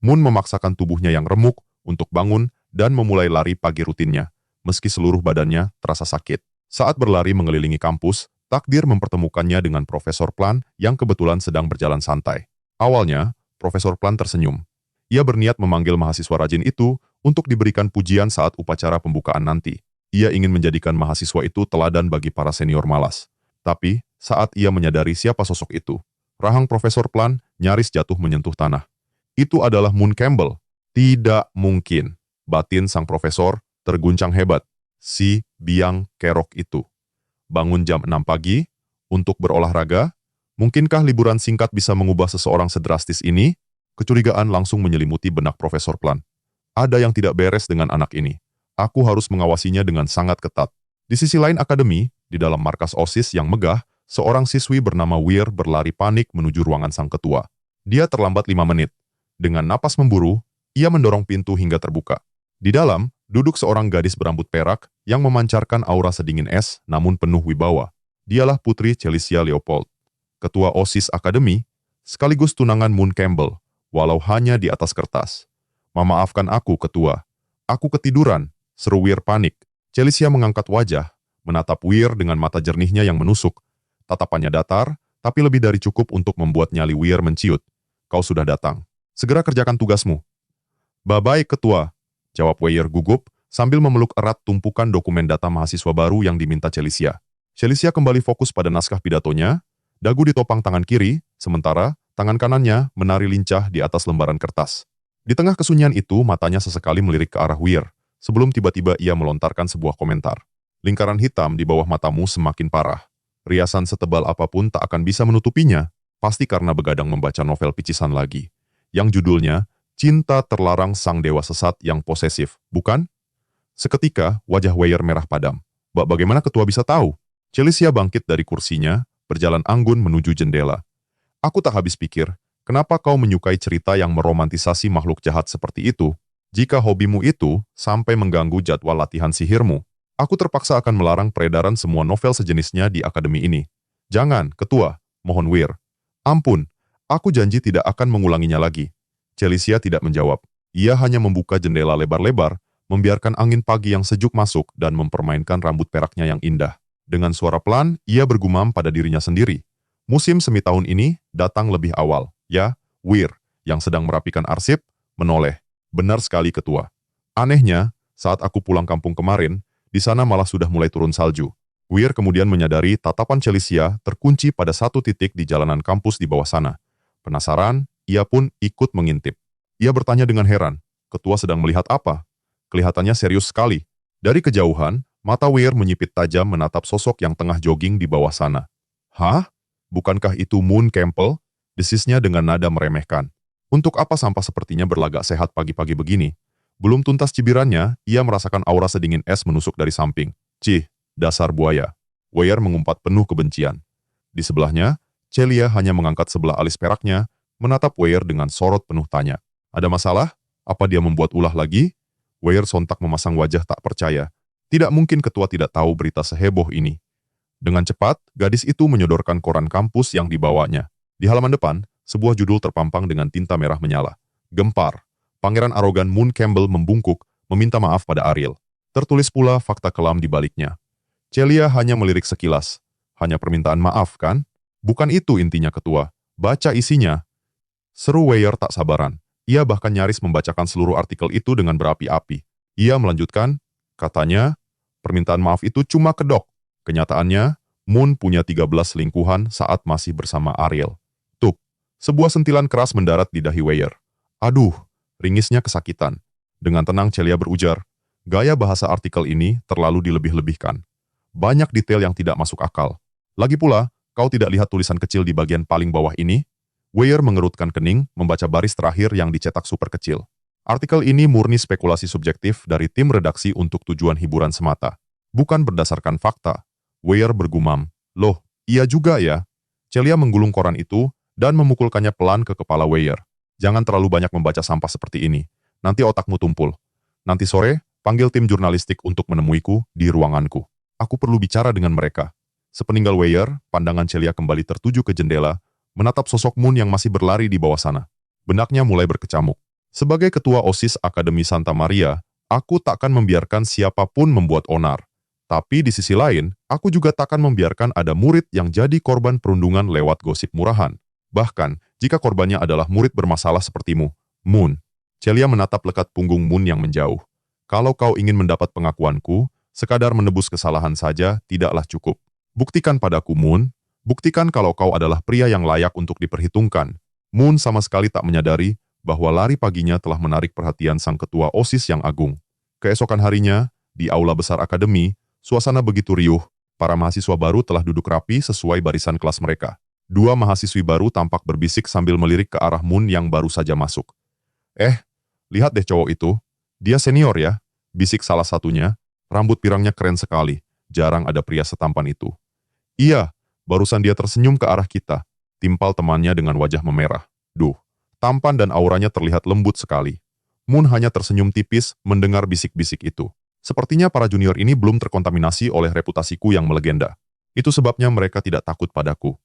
Moon memaksakan tubuhnya yang remuk untuk bangun dan memulai lari pagi rutinnya, meski seluruh badannya terasa sakit. Saat berlari mengelilingi kampus, takdir mempertemukannya dengan Profesor Plan yang kebetulan sedang berjalan santai. Awalnya, Profesor Plan tersenyum. Ia berniat memanggil mahasiswa rajin itu untuk diberikan pujian saat upacara pembukaan nanti. Ia ingin menjadikan mahasiswa itu teladan bagi para senior malas. Tapi, saat ia menyadari siapa sosok itu, rahang Profesor Plan nyaris jatuh menyentuh tanah. Itu adalah Moon Campbell. Tidak mungkin. Batin sang profesor terguncang hebat. Si biang kerok itu. Bangun jam 6 pagi, untuk berolahraga, mungkinkah liburan singkat bisa mengubah seseorang sedrastis ini? Kecurigaan langsung menyelimuti benak Profesor Plan. Ada yang tidak beres dengan anak ini. Aku harus mengawasinya dengan sangat ketat. Di sisi lain akademi, di dalam markas OSIS yang megah, seorang siswi bernama Weir berlari panik menuju ruangan sang ketua. Dia terlambat 5 menit. Dengan napas memburu, Ia mendorong pintu hingga terbuka. Di dalam, duduk seorang gadis berambut perak yang memancarkan aura sedingin es namun penuh wibawa. Dialah Putri Celicia Leopold, Ketua OSIS Akademi, sekaligus tunangan Moon Campbell, walau hanya di atas kertas. "Memaafkan aku, Ketua. Aku ketiduran," seru Weir panik. Celicia mengangkat wajah, menatap Weir dengan mata jernihnya yang menusuk. Tatapannya datar, tapi lebih dari cukup untuk membuat nyali Weir menciut. "Kau sudah datang. Segera kerjakan tugasmu." "Bye-bye, Ketua," jawab Weir gugup sambil memeluk erat tumpukan dokumen data mahasiswa baru yang diminta Celicia. Celicia kembali fokus pada naskah pidatonya, dagu ditopang tangan kiri, sementara tangan kanannya menari lincah di atas lembaran kertas. Di tengah kesunyian itu, matanya sesekali melirik ke arah Weir, sebelum tiba-tiba ia melontarkan sebuah komentar. "Lingkaran hitam di bawah matamu semakin parah. Riasan setebal apapun tak akan bisa menutupinya, pasti karena begadang membaca novel picisan lagi, yang judulnya Cinta Terlarang Sang Dewa Sesat yang Posesif, bukan?" Seketika, wajah Weir merah padam. Bagaimana Ketua bisa tahu?" Celicia bangkit dari kursinya, berjalan anggun menuju jendela. "Aku tak habis pikir, kenapa kau menyukai cerita yang meromantisasi makhluk jahat seperti itu? Jika hobimu itu sampai mengganggu jadwal latihan sihirmu, aku terpaksa akan melarang peredaran semua novel sejenisnya di akademi ini." "Jangan, Ketua," mohon Weir. "Ampun, aku janji tidak akan mengulanginya lagi." Celicia tidak menjawab. Ia hanya membuka jendela lebar-lebar, membiarkan angin pagi yang sejuk masuk dan mempermainkan rambut peraknya yang indah. Dengan suara pelan, ia bergumam pada dirinya sendiri. "Musim semi tahun ini datang lebih awal, ya?" Weir, yang sedang merapikan arsip, menoleh. "Benar sekali, Ketua. Anehnya, saat aku pulang kampung kemarin, di sana malah sudah mulai turun salju." Weir kemudian menyadari tatapan Celicia terkunci pada satu titik di jalanan kampus di bawah sana. Penasaran, ia pun ikut mengintip. Ia bertanya dengan heran, "Ketua sedang melihat apa?" Kelihatannya serius sekali. Dari kejauhan, mata Weir menyipit tajam menatap sosok yang tengah jogging di bawah sana. "Hah? Bukankah itu Moon Campbell?" Desisnya dengan nada meremehkan. Untuk apa sampah sepertinya berlagak sehat pagi-pagi begini? Belum tuntas cibirannya, ia merasakan aura sedingin es menusuk dari samping. "Cih, dasar buaya." Weir mengumpat penuh kebencian. Di sebelahnya, Celia hanya mengangkat sebelah alis peraknya, menatap Weir dengan sorot penuh tanya. "Ada masalah? Apa dia membuat ulah lagi?" Weir sontak memasang wajah tak percaya. Tidak mungkin Ketua tidak tahu berita seheboh ini. Dengan cepat, gadis itu menyodorkan koran kampus yang dibawanya. Di halaman depan, sebuah judul terpampang dengan tinta merah menyala. "Gempar. Pangeran arogan Moon Campbell membungkuk, meminta maaf pada Ariel." Tertulis pula fakta kelam di baliknya. Celia hanya melirik sekilas. "Hanya permintaan maaf, kan? Bukan itu intinya, Ketua. Baca isinya." Seru Weir tak sabaran. Ia bahkan nyaris membacakan seluruh artikel itu dengan berapi-api. Ia melanjutkan, katanya, permintaan maaf itu cuma kedok. Kenyataannya, Moon punya 13 selingkuhan saat masih bersama Ariel. Tup, sebuah sentilan keras mendarat di dahi Weir. "Aduh," ringisnya kesakitan. Dengan tenang Celia berujar, "Gaya bahasa artikel ini terlalu dilebih-lebihkan. Banyak detail yang tidak masuk akal. Lagi pula, kau tidak lihat tulisan kecil di bagian paling bawah ini?" Weir mengerutkan kening, membaca baris terakhir yang dicetak super kecil. Artikel ini murni spekulasi subjektif dari tim redaksi untuk tujuan hiburan semata. Bukan berdasarkan fakta. Weir bergumam, "Loh, iya juga ya." Celia menggulung koran itu dan memukulkannya pelan ke kepala Weir. "Jangan terlalu banyak membaca sampah seperti ini. Nanti otakmu tumpul. Nanti sore, panggil tim jurnalistik untuk menemuiku di ruanganku. Aku perlu bicara dengan mereka." Sepeninggal Weir, pandangan Celia kembali tertuju ke jendela, menatap sosok Moon yang masih berlari di bawah sana. Benaknya mulai berkecamuk. "Sebagai ketua OSIS Akademi Santa Maria, aku takkan membiarkan siapapun membuat onar. Tapi di sisi lain, aku juga takkan membiarkan ada murid yang jadi korban perundungan lewat gosip murahan. Bahkan, jika korbannya adalah murid bermasalah sepertimu, Moon." Celia menatap lekat punggung Moon yang menjauh. "Kalau kau ingin mendapat pengakuanku, sekadar menebus kesalahan saja tidaklah cukup. Buktikan padaku, Moon. Buktikan kalau kau adalah pria yang layak untuk diperhitungkan." Moon sama sekali tak menyadari bahwa lari paginya telah menarik perhatian sang ketua OSIS yang agung. Keesokan harinya, di aula besar akademi, suasana begitu riuh. Para mahasiswa baru telah duduk rapi sesuai barisan kelas mereka. Dua mahasiswi baru tampak berbisik sambil melirik ke arah Moon yang baru saja masuk. Lihat deh cowok itu. Dia senior ya," bisik salah satunya. Rambut pirangnya keren sekali. Jarang ada pria setampan itu. "Iya. Barusan dia tersenyum ke arah kita," timpal temannya dengan wajah memerah. "Duh, tampan dan auranya terlihat lembut sekali." Moon hanya tersenyum tipis mendengar bisik-bisik itu. Sepertinya para junior ini belum terkontaminasi oleh reputasiku yang melegenda. Itu sebabnya mereka tidak takut padaku.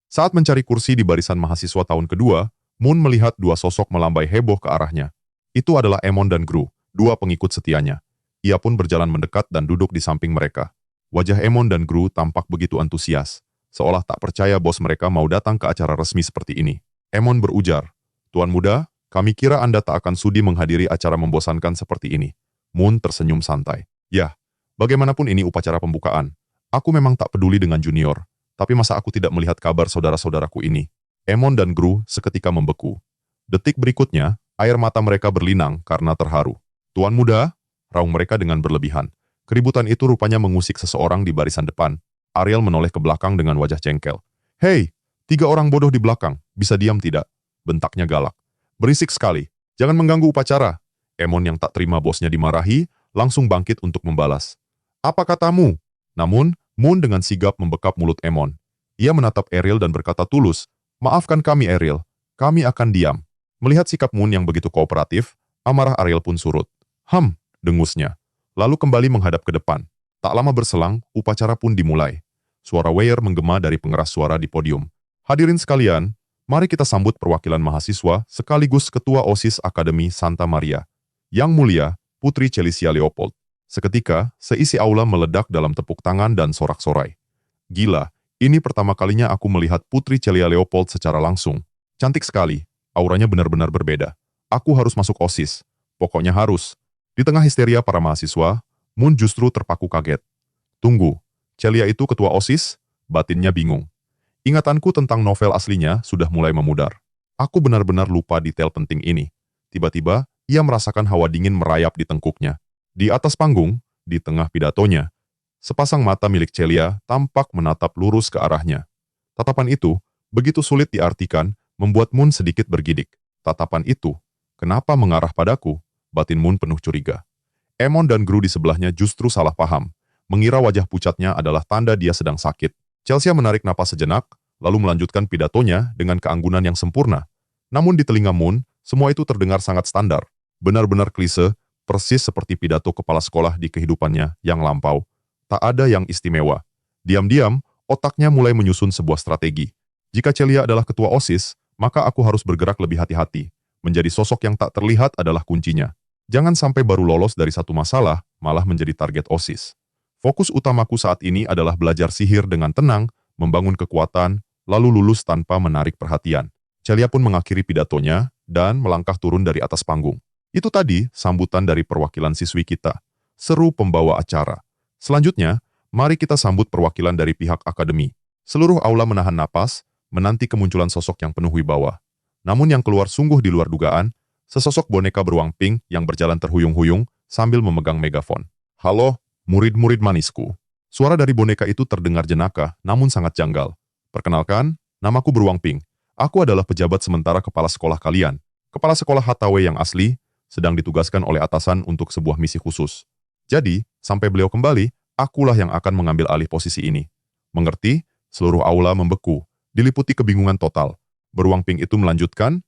Saat mencari kursi di barisan mahasiswa tahun kedua, Moon melihat dua sosok melambai heboh ke arahnya. Itu adalah Emon dan Gru, dua pengikut setianya. Ia pun berjalan mendekat dan duduk di samping mereka. Wajah Emon dan Gru tampak begitu antusias, seolah tak percaya bos mereka mau datang ke acara resmi seperti ini. Emon berujar, "Tuan muda, kami kira Anda tak akan sudi menghadiri acara membosankan seperti ini." Moon tersenyum santai. "Ya, bagaimanapun ini upacara pembukaan. Aku memang tak peduli dengan junior, tapi masa aku tidak melihat kabar saudara-saudaraku ini?" Emon dan Gru seketika membeku. Detik berikutnya, air mata mereka berlinang karena terharu. "Tuan muda," raung mereka dengan berlebihan. Keributan itu rupanya mengusik seseorang di barisan depan. Ariel menoleh ke belakang dengan wajah jengkel. "Hei, 3 orang bodoh di belakang, bisa diam tidak?" bentaknya galak. "Berisik sekali, jangan mengganggu upacara." Emon yang tak terima bosnya dimarahi, langsung bangkit untuk membalas. "Apa katamu?" Namun, Moon dengan sigap membekap mulut Emon. Ia menatap Ariel dan berkata tulus, "Maafkan kami Ariel, kami akan diam." Melihat sikap Moon yang begitu kooperatif, amarah Ariel pun surut. Dengusnya. Lalu kembali menghadap ke depan. Tak lama berselang, upacara pun dimulai. Suara Weir menggema dari pengeras suara di podium. "Hadirin sekalian, mari kita sambut perwakilan mahasiswa sekaligus Ketua OSIS Akademi Santa Maria. Yang Mulia, Putri Celicia Leopold." Seketika, seisi aula meledak dalam tepuk tangan dan sorak-sorai. "Gila, ini pertama kalinya aku melihat Putri Celia Leopold secara langsung. Cantik sekali, auranya benar-benar berbeda. Aku harus masuk OSIS. Pokoknya harus." Di tengah histeria para mahasiswa, Moon justru terpaku kaget. "Tunggu, Celia itu ketua OSIS?" Batinnya bingung. Ingatanku tentang novel aslinya sudah mulai memudar. Aku benar-benar lupa detail penting ini. Tiba-tiba, ia merasakan hawa dingin merayap di tengkuknya. Di atas panggung, di tengah pidatonya, sepasang mata milik Celia tampak menatap lurus ke arahnya. Tatapan itu, begitu sulit diartikan, membuat Moon sedikit bergidik. Tatapan itu, kenapa mengarah padaku? Batin Moon penuh curiga. Emon dan Gru di sebelahnya justru salah paham, mengira wajah pucatnya adalah tanda dia sedang sakit. Chelsea menarik napas sejenak, lalu melanjutkan pidatonya dengan keanggunan yang sempurna. Namun di telinga Moon, semua itu terdengar sangat standar. Benar-benar klise, persis seperti pidato kepala sekolah di kehidupannya yang lampau. Tak ada yang istimewa. Diam-diam, otaknya mulai menyusun sebuah strategi. Jika Celia adalah ketua OSIS, maka aku harus bergerak lebih hati-hati. Menjadi sosok yang tak terlihat adalah kuncinya. Jangan sampai baru lolos dari satu masalah, malah menjadi target OSIS. Fokus utamaku saat ini adalah belajar sihir dengan tenang, membangun kekuatan, lalu lulus tanpa menarik perhatian. Celia pun mengakhiri pidatonya, dan melangkah turun dari atas panggung. Itu tadi sambutan dari perwakilan siswi kita. Seru pembawa acara. Selanjutnya, mari kita sambut perwakilan dari pihak akademi. Seluruh aula menahan napas, menanti kemunculan sosok yang penuh wibawa. Namun yang keluar sungguh di luar dugaan, sesosok boneka beruang pink yang berjalan terhuyung-huyung sambil memegang megafon. "Halo, murid-murid manisku." Suara dari boneka itu terdengar jenaka, namun sangat janggal. "Perkenalkan, namaku Beruang Pink. Aku adalah pejabat sementara kepala sekolah kalian. Kepala sekolah Hathaway yang asli, sedang ditugaskan oleh atasan untuk sebuah misi khusus. Jadi, sampai beliau kembali, akulah yang akan mengambil alih posisi ini." Mengerti? Seluruh aula membeku, diliputi kebingungan total. Beruang Pink itu melanjutkan,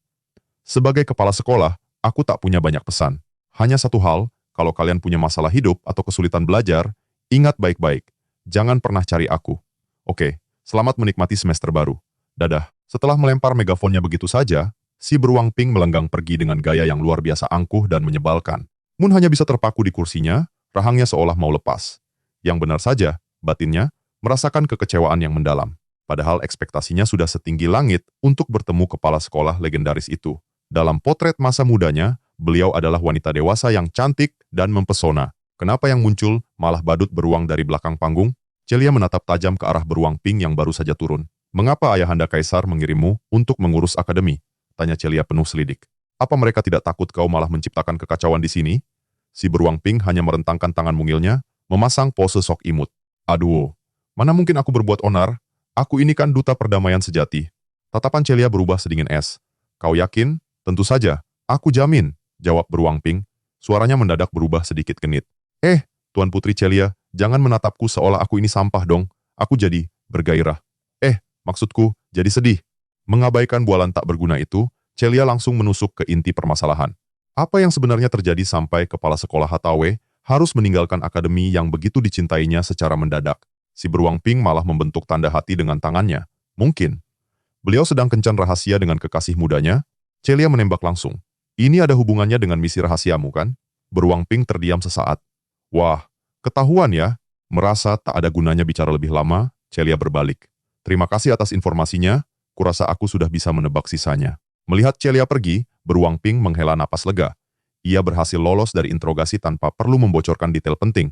"Sebagai kepala sekolah, aku tak punya banyak pesan. Hanya satu hal, kalau kalian punya masalah hidup atau kesulitan belajar, ingat baik-baik, jangan pernah cari aku. Oke, selamat menikmati semester baru. Dadah." Setelah melempar megafonnya begitu saja, si Beruang Pink melenggang pergi dengan gaya yang luar biasa angkuh dan menyebalkan. Moon hanya bisa terpaku di kursinya, rahangnya seolah mau lepas. Yang benar saja, batinnya, merasakan kekecewaan yang mendalam. Padahal ekspektasinya sudah setinggi langit untuk bertemu kepala sekolah legendaris itu. Dalam potret masa mudanya, beliau adalah wanita dewasa yang cantik dan mempesona. Kenapa yang muncul malah badut beruang dari belakang panggung? Celia menatap tajam ke arah Beruang Pink yang baru saja turun. "Mengapa ayahanda Kaisar mengirimmu untuk mengurus akademi?" tanya Celia penuh selidik. "Apa mereka tidak takut kau malah menciptakan kekacauan di sini?" Si Beruang Pink hanya merentangkan tangan mungilnya, memasang pose sok imut. "Aduh, mana mungkin aku berbuat onar? Aku ini kan duta perdamaian sejati." Tatapan Celia berubah sedingin es. "Kau yakin?" "Tentu saja, aku jamin," jawab Beruang Pink. Suaranya mendadak berubah sedikit genit. Tuan Putri Celia, jangan menatapku seolah aku ini sampah dong." Aku jadi bergairah. Maksudku, jadi sedih." Mengabaikan bualan tak berguna itu, Celia langsung menusuk ke inti permasalahan. Apa yang sebenarnya terjadi sampai kepala sekolah Hathaway harus meninggalkan akademi yang begitu dicintainya secara mendadak? Si beruang pink malah membentuk tanda hati dengan tangannya. Mungkin beliau sedang kencan rahasia dengan kekasih mudanya. Celia menembak langsung. Ini ada hubungannya dengan misi rahasiamu, kan? Beruang pink terdiam sesaat. Wah, ketahuan ya. Merasa tak ada gunanya bicara lebih lama, Celia berbalik. Terima kasih atas informasinya, kurasa aku sudah bisa menebak sisanya. Melihat Celia pergi, beruang pink menghela napas lega. Ia berhasil lolos dari interogasi tanpa perlu membocorkan detail penting.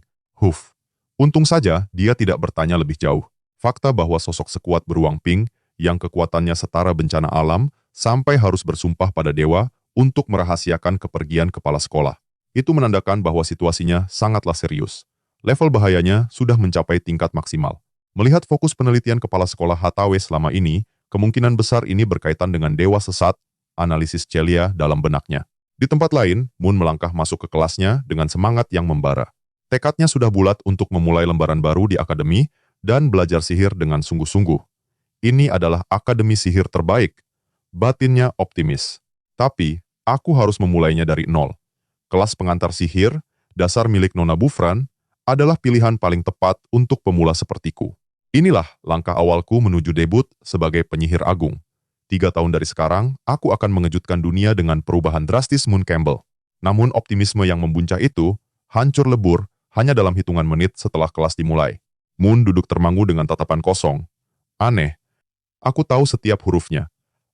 Untung saja dia tidak bertanya lebih jauh. Fakta bahwa sosok sekuat beruang pink, yang kekuatannya setara bencana alam, sampai harus bersumpah pada dewa untuk merahasiakan kepergian kepala sekolah. Itu menandakan bahwa situasinya sangatlah serius. Level bahayanya sudah mencapai tingkat maksimal. Melihat fokus penelitian kepala sekolah Hathaway selama ini, kemungkinan besar ini berkaitan dengan dewa sesat, analisis Celia dalam benaknya. Di tempat lain, Moon melangkah masuk ke kelasnya dengan semangat yang membara. Tekadnya sudah bulat untuk memulai lembaran baru di akademi dan belajar sihir dengan sungguh-sungguh. Ini adalah akademi sihir terbaik. Batinnya optimis. Tapi, aku harus memulainya dari nol. Kelas pengantar sihir, dasar milik Nona Bufran, adalah pilihan paling tepat untuk pemula sepertiku. Inilah langkah awalku menuju debut sebagai penyihir agung. 3 tahun dari sekarang, aku akan mengejutkan dunia dengan perubahan drastis Moon Campbell. Namun optimisme yang membuncah itu hancur lebur hanya dalam hitungan menit setelah kelas dimulai. Moon duduk termangu dengan tatapan kosong. Aneh. Aku tahu setiap hurufnya.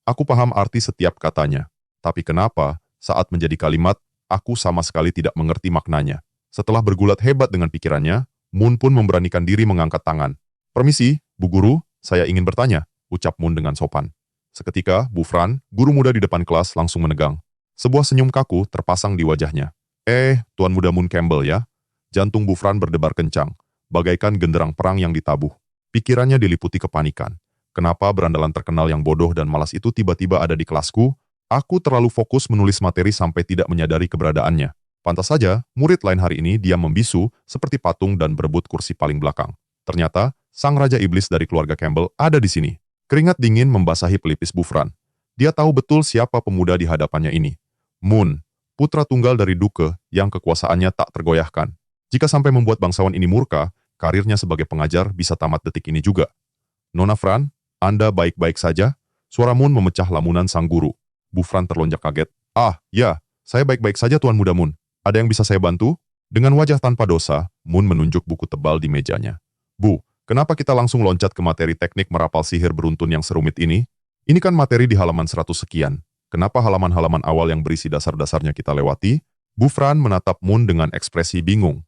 Aku paham arti setiap katanya. Tapi kenapa, saat menjadi kalimat, aku sama sekali tidak mengerti maknanya. Setelah bergulat hebat dengan pikirannya, Moon pun memberanikan diri mengangkat tangan. Permisi, Bu Guru, saya ingin bertanya, ucap Moon dengan sopan. Seketika, Bufran, guru muda di depan kelas langsung menegang. Sebuah senyum kaku terpasang di wajahnya. Tuan muda Moon Campbell ya? Jantung Bufran berdebar kencang, bagaikan genderang perang yang ditabuh. Pikirannya diliputi kepanikan. Kenapa berandalan terkenal yang bodoh dan malas itu tiba-tiba ada di kelasku? Aku terlalu fokus menulis materi sampai tidak menyadari keberadaannya. Pantas saja, murid lain hari ini diam membisu seperti patung dan berebut kursi paling belakang. Ternyata, sang Raja Iblis dari keluarga Campbell ada di sini. Keringat dingin membasahi pelipis Bufran. Dia tahu betul siapa pemuda di hadapannya ini. Moon, putra tunggal dari Duke yang kekuasaannya tak tergoyahkan. Jika sampai membuat bangsawan ini murka, karirnya sebagai pengajar bisa tamat detik ini juga. Nona Fran, Anda baik-baik saja? Suara Moon memecah lamunan sang guru. Bufran terlonjak kaget. Ya, saya baik-baik saja Tuan Muda Moon. Ada yang bisa saya bantu? Dengan wajah tanpa dosa, Moon menunjuk buku tebal di mejanya. Bu, kenapa kita langsung loncat ke materi teknik merapal sihir beruntun yang serumit ini? Ini kan materi di halaman 100 sekian. Kenapa halaman-halaman awal yang berisi dasar-dasarnya kita lewati? Bufran menatap Moon dengan ekspresi bingung.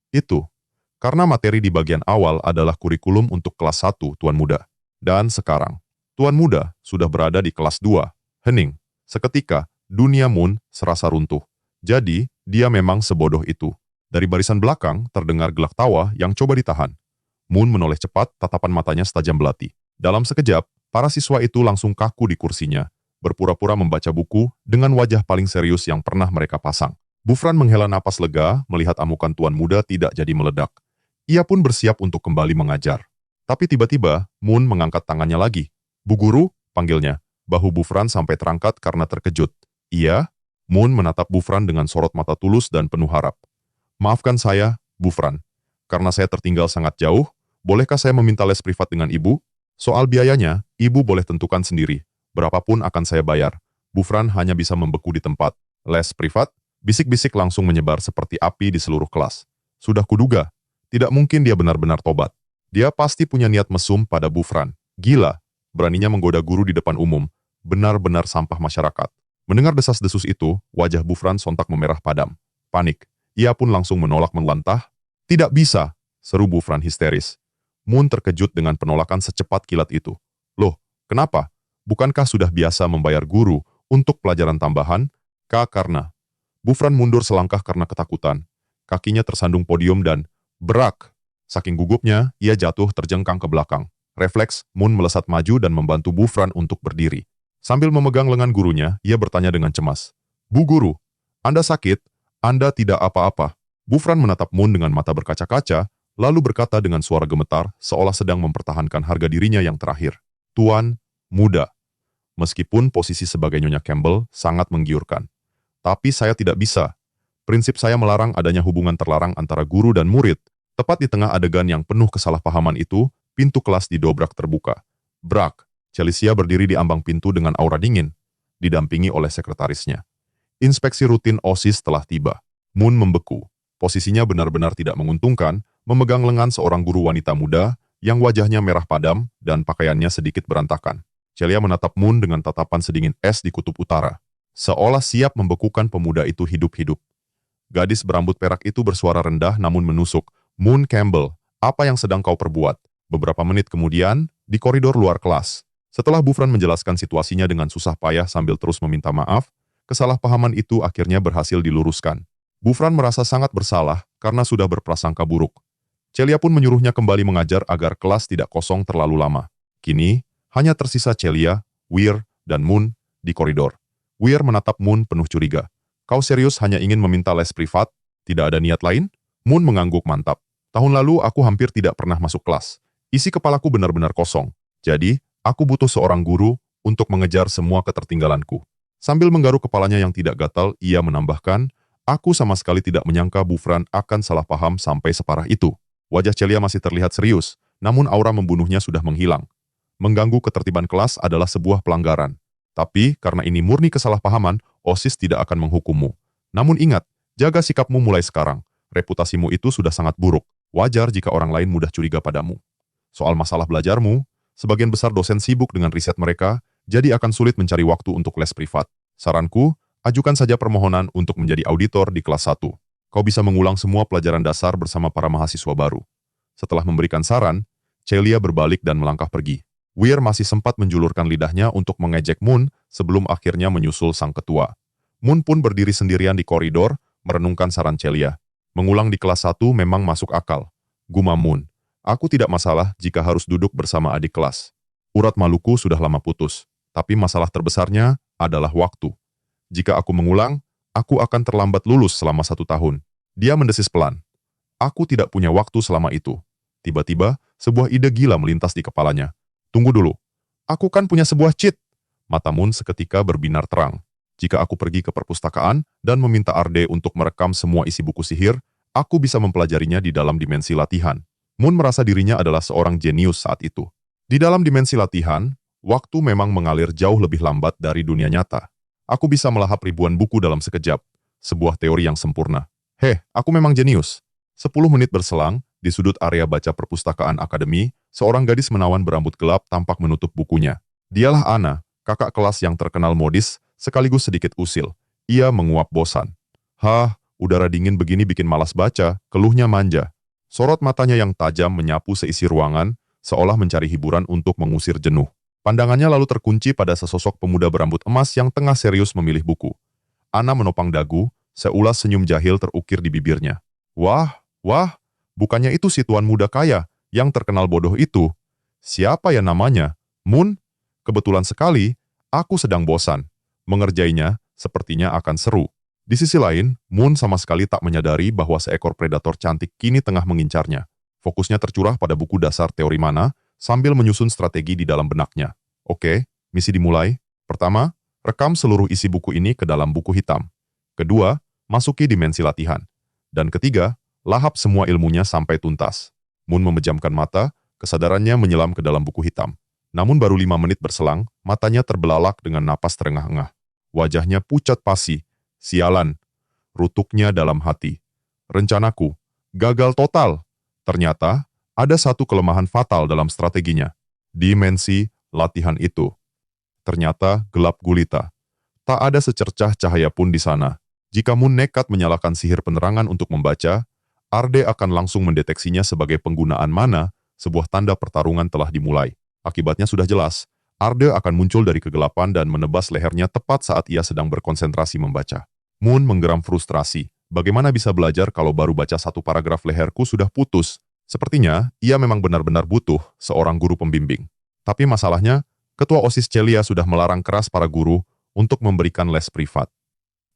Itu, karena materi di bagian awal adalah kurikulum untuk kelas 1, Tuan Muda. Dan sekarang, Tuan Muda sudah berada di kelas 2. Hening. Seketika, dunia Moon serasa runtuh. Jadi, dia memang sebodoh itu. Dari barisan belakang, terdengar gelak tawa yang coba ditahan. Moon menoleh cepat, tatapan matanya setajam belati. Dalam sekejap, para siswa itu langsung kaku di kursinya, berpura-pura membaca buku dengan wajah paling serius yang pernah mereka pasang. Bufran menghela napas lega melihat amukan Tuan Muda tidak jadi meledak. Ia pun bersiap untuk kembali mengajar. Tapi tiba-tiba, Moon mengangkat tangannya lagi. Bu Guru, panggilnya. Bahu Bufran sampai terangkat karena terkejut. Iya? Moon menatap Bufran dengan sorot mata tulus dan penuh harap. Maafkan saya, Bufran. Karena saya tertinggal sangat jauh, bolehkah saya meminta les privat dengan ibu? Soal biayanya, ibu boleh tentukan sendiri. Berapapun akan saya bayar. Bufran hanya bisa membeku di tempat. Les privat? Bisik-bisik langsung menyebar seperti api di seluruh kelas. Sudah kuduga, tidak mungkin dia benar-benar tobat. Dia pasti punya niat mesum pada Bufran. Gila, beraninya menggoda guru di depan umum. Benar-benar sampah masyarakat. Mendengar desas-desus itu, wajah Bufran sontak memerah padam. Panik. Ia pun langsung menolak melantah. Tidak bisa, seru Bufran histeris. Moon terkejut dengan penolakan secepat kilat itu. Loh, kenapa? Bukankah sudah biasa membayar guru untuk pelajaran tambahan? Karena. Bufran mundur selangkah karena ketakutan. Kakinya tersandung podium dan berak. Saking gugupnya, ia jatuh terjengkang ke belakang. Refleks, Moon melesat maju dan membantu Bufran untuk berdiri. Sambil memegang lengan gurunya, ia bertanya dengan cemas. Bu Guru, Anda sakit? Anda tidak apa-apa. Bufran menatap Moon dengan mata berkaca-kaca, lalu berkata dengan suara gemetar, seolah sedang mempertahankan harga dirinya yang terakhir. Tuan Muda. Meskipun posisi sebagai Nyonya Campbell sangat menggiurkan. Tapi saya tidak bisa. Prinsip saya melarang adanya hubungan terlarang antara guru dan murid. Tepat di tengah adegan yang penuh kesalahpahaman itu, pintu kelas didobrak terbuka. Brak, Chelsea berdiri di ambang pintu dengan aura dingin, didampingi oleh sekretarisnya. Inspeksi rutin OSIS telah tiba. Moon membeku. Posisinya benar-benar tidak menguntungkan, memegang lengan seorang guru wanita muda yang wajahnya merah padam dan pakaiannya sedikit berantakan. Celia menatap Moon dengan tatapan sedingin es di kutub utara, seolah siap membekukan pemuda itu hidup-hidup. Gadis berambut perak itu bersuara rendah namun menusuk, "Moon Campbell, apa yang sedang kau perbuat?" Beberapa menit kemudian, di koridor luar kelas, setelah Bufran menjelaskan situasinya dengan susah payah sambil terus meminta maaf, kesalahpahaman itu akhirnya berhasil diluruskan. Bufran merasa sangat bersalah karena sudah berprasangka buruk. Celia pun menyuruhnya kembali mengajar agar kelas tidak kosong terlalu lama. Kini, hanya tersisa Celia, Weir, dan Moon di koridor. Weir menatap Moon penuh curiga. "Kau serius hanya ingin meminta les privat? Tidak ada niat lain?" Moon mengangguk mantap. "Tahun lalu aku hampir tidak pernah masuk kelas. Isi kepalaku benar-benar kosong. Jadi, aku butuh seorang guru untuk mengejar semua ketertinggalanku." Sambil menggaruk kepalanya yang tidak gatal, ia menambahkan, "Aku sama sekali tidak menyangka Bufran akan salah paham sampai separah itu." Wajah Celia masih terlihat serius, namun aura membunuhnya sudah menghilang. Mengganggu ketertiban kelas adalah sebuah pelanggaran. Tapi, karena ini murni kesalahpahaman, OSIS tidak akan menghukummu. Namun ingat, jaga sikapmu mulai sekarang. Reputasimu itu sudah sangat buruk. Wajar jika orang lain mudah curiga padamu. Soal masalah belajarmu, sebagian besar dosen sibuk dengan riset mereka, jadi akan sulit mencari waktu untuk les privat. Saranku, ajukan saja permohonan untuk menjadi auditor di kelas 1. Kau bisa mengulang semua pelajaran dasar bersama para mahasiswa baru. Setelah memberikan saran, Celia berbalik dan melangkah pergi. Weir masih sempat menjulurkan lidahnya untuk mengejek Moon sebelum akhirnya menyusul sang ketua. Moon pun berdiri sendirian di koridor, merenungkan saran Celia. Mengulang di kelas 1 memang masuk akal. Gumam Moon, "Aku tidak masalah jika harus duduk bersama adik kelas. Urat maluku sudah lama putus, tapi masalah terbesarnya adalah waktu. Jika aku mengulang, aku akan terlambat lulus selama 1 tahun." Dia mendesis pelan. "Aku tidak punya waktu selama itu." Tiba-tiba, sebuah ide gila melintas di kepalanya. "Tunggu dulu. Aku kan punya sebuah cheat." Mata Moon seketika berbinar terang. "Jika aku pergi ke perpustakaan dan meminta Arde untuk merekam semua isi buku sihir, aku bisa mempelajarinya di dalam dimensi latihan." Moon merasa dirinya adalah seorang jenius saat itu. Di dalam dimensi latihan, waktu memang mengalir jauh lebih lambat dari dunia nyata. "Aku bisa melahap ribuan buku dalam sekejap." Sebuah teori yang sempurna. Aku memang jenius." 10 menit berselang, di sudut area baca perpustakaan akademi, seorang gadis menawan berambut gelap tampak menutup bukunya. Dialah Anna, kakak kelas yang terkenal modis, sekaligus sedikit usil. Ia menguap bosan. Udara dingin begini bikin malas baca," keluhnya manja. Sorot matanya yang tajam menyapu seisi ruangan, seolah mencari hiburan untuk mengusir jenuh. Pandangannya lalu terkunci pada sesosok pemuda berambut emas yang tengah serius memilih buku. Anna menopang dagu, seulas senyum jahil terukir di bibirnya. Wah, bukannya itu si tuan muda kaya yang terkenal bodoh itu. Siapa ya namanya? Moon? Kebetulan sekali, aku sedang bosan. Mengerjainya sepertinya akan seru." Di sisi lain, Moon sama sekali tak menyadari bahwa seekor predator cantik kini tengah mengincarnya. Fokusnya tercurah pada buku dasar teori mana, sambil menyusun strategi di dalam benaknya. Oke, misi dimulai. Pertama, rekam seluruh isi buku ini ke dalam buku hitam. Kedua, masuki dimensi latihan. Dan ketiga, lahap semua ilmunya sampai tuntas. Moon memejamkan mata, kesadarannya menyelam ke dalam buku hitam. Namun baru 5 menit berselang, matanya terbelalak dengan napas terengah-engah. Wajahnya pucat pasi. Sialan, rutuknya dalam hati. Rencanaku gagal total. Ternyata, ada satu kelemahan fatal dalam strateginya. Dimensi latihan itu. Ternyata gelap gulita. Tak ada secercah cahaya pun di sana. Jika Moon nekat menyalakan sihir penerangan untuk membaca, Arde akan langsung mendeteksinya sebagai penggunaan mana, sebuah tanda pertarungan telah dimulai. Akibatnya sudah jelas, Arde akan muncul dari kegelapan dan menebas lehernya tepat saat ia sedang berkonsentrasi membaca. Moon menggeram frustrasi. Bagaimana bisa belajar kalau baru baca satu paragraf leherku sudah putus? Sepertinya, ia memang benar-benar butuh seorang guru pembimbing. Tapi masalahnya, Ketua OSIS Celia sudah melarang keras para guru untuk memberikan les privat.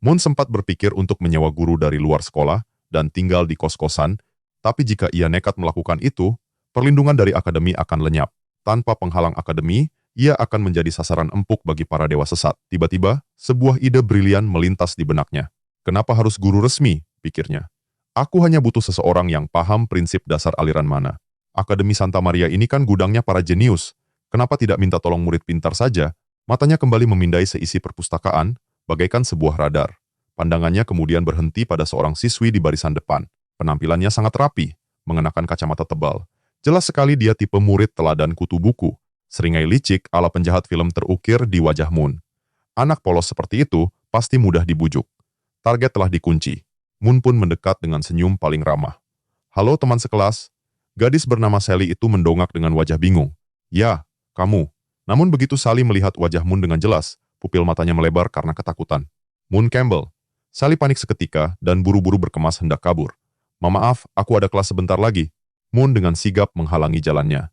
Moon sempat berpikir untuk menyewa guru dari luar sekolah dan tinggal di kos-kosan, tapi jika ia nekat melakukan itu, perlindungan dari akademi akan lenyap. Tanpa penghalang akademi, ia akan menjadi sasaran empuk bagi para dewa sesat. Tiba-tiba, sebuah ide brilian melintas di benaknya. Kenapa harus guru resmi? Pikirnya. Aku hanya butuh seseorang yang paham prinsip dasar aliran mana. Akademi Santa Maria ini kan gudangnya para jenius. Kenapa tidak minta tolong murid pintar saja? Matanya kembali memindai seisi perpustakaan, bagaikan sebuah radar. Pandangannya kemudian berhenti pada seorang siswi di barisan depan. Penampilannya sangat rapi, mengenakan kacamata tebal. Jelas sekali dia tipe murid teladan kutu buku. Seringai licik ala penjahat film terukir di wajah Moon. Anak polos seperti itu pasti mudah dibujuk. Target telah dikunci. Moon pun mendekat dengan senyum paling ramah. Halo teman sekelas. Gadis bernama Sally itu mendongak dengan wajah bingung. Ya, kamu. Namun begitu Sally melihat wajah Moon dengan jelas, pupil matanya melebar karena ketakutan. Moon Campbell. Sally panik seketika dan buru-buru berkemas hendak kabur. Maaf, aku ada kelas sebentar lagi. Moon dengan sigap menghalangi jalannya.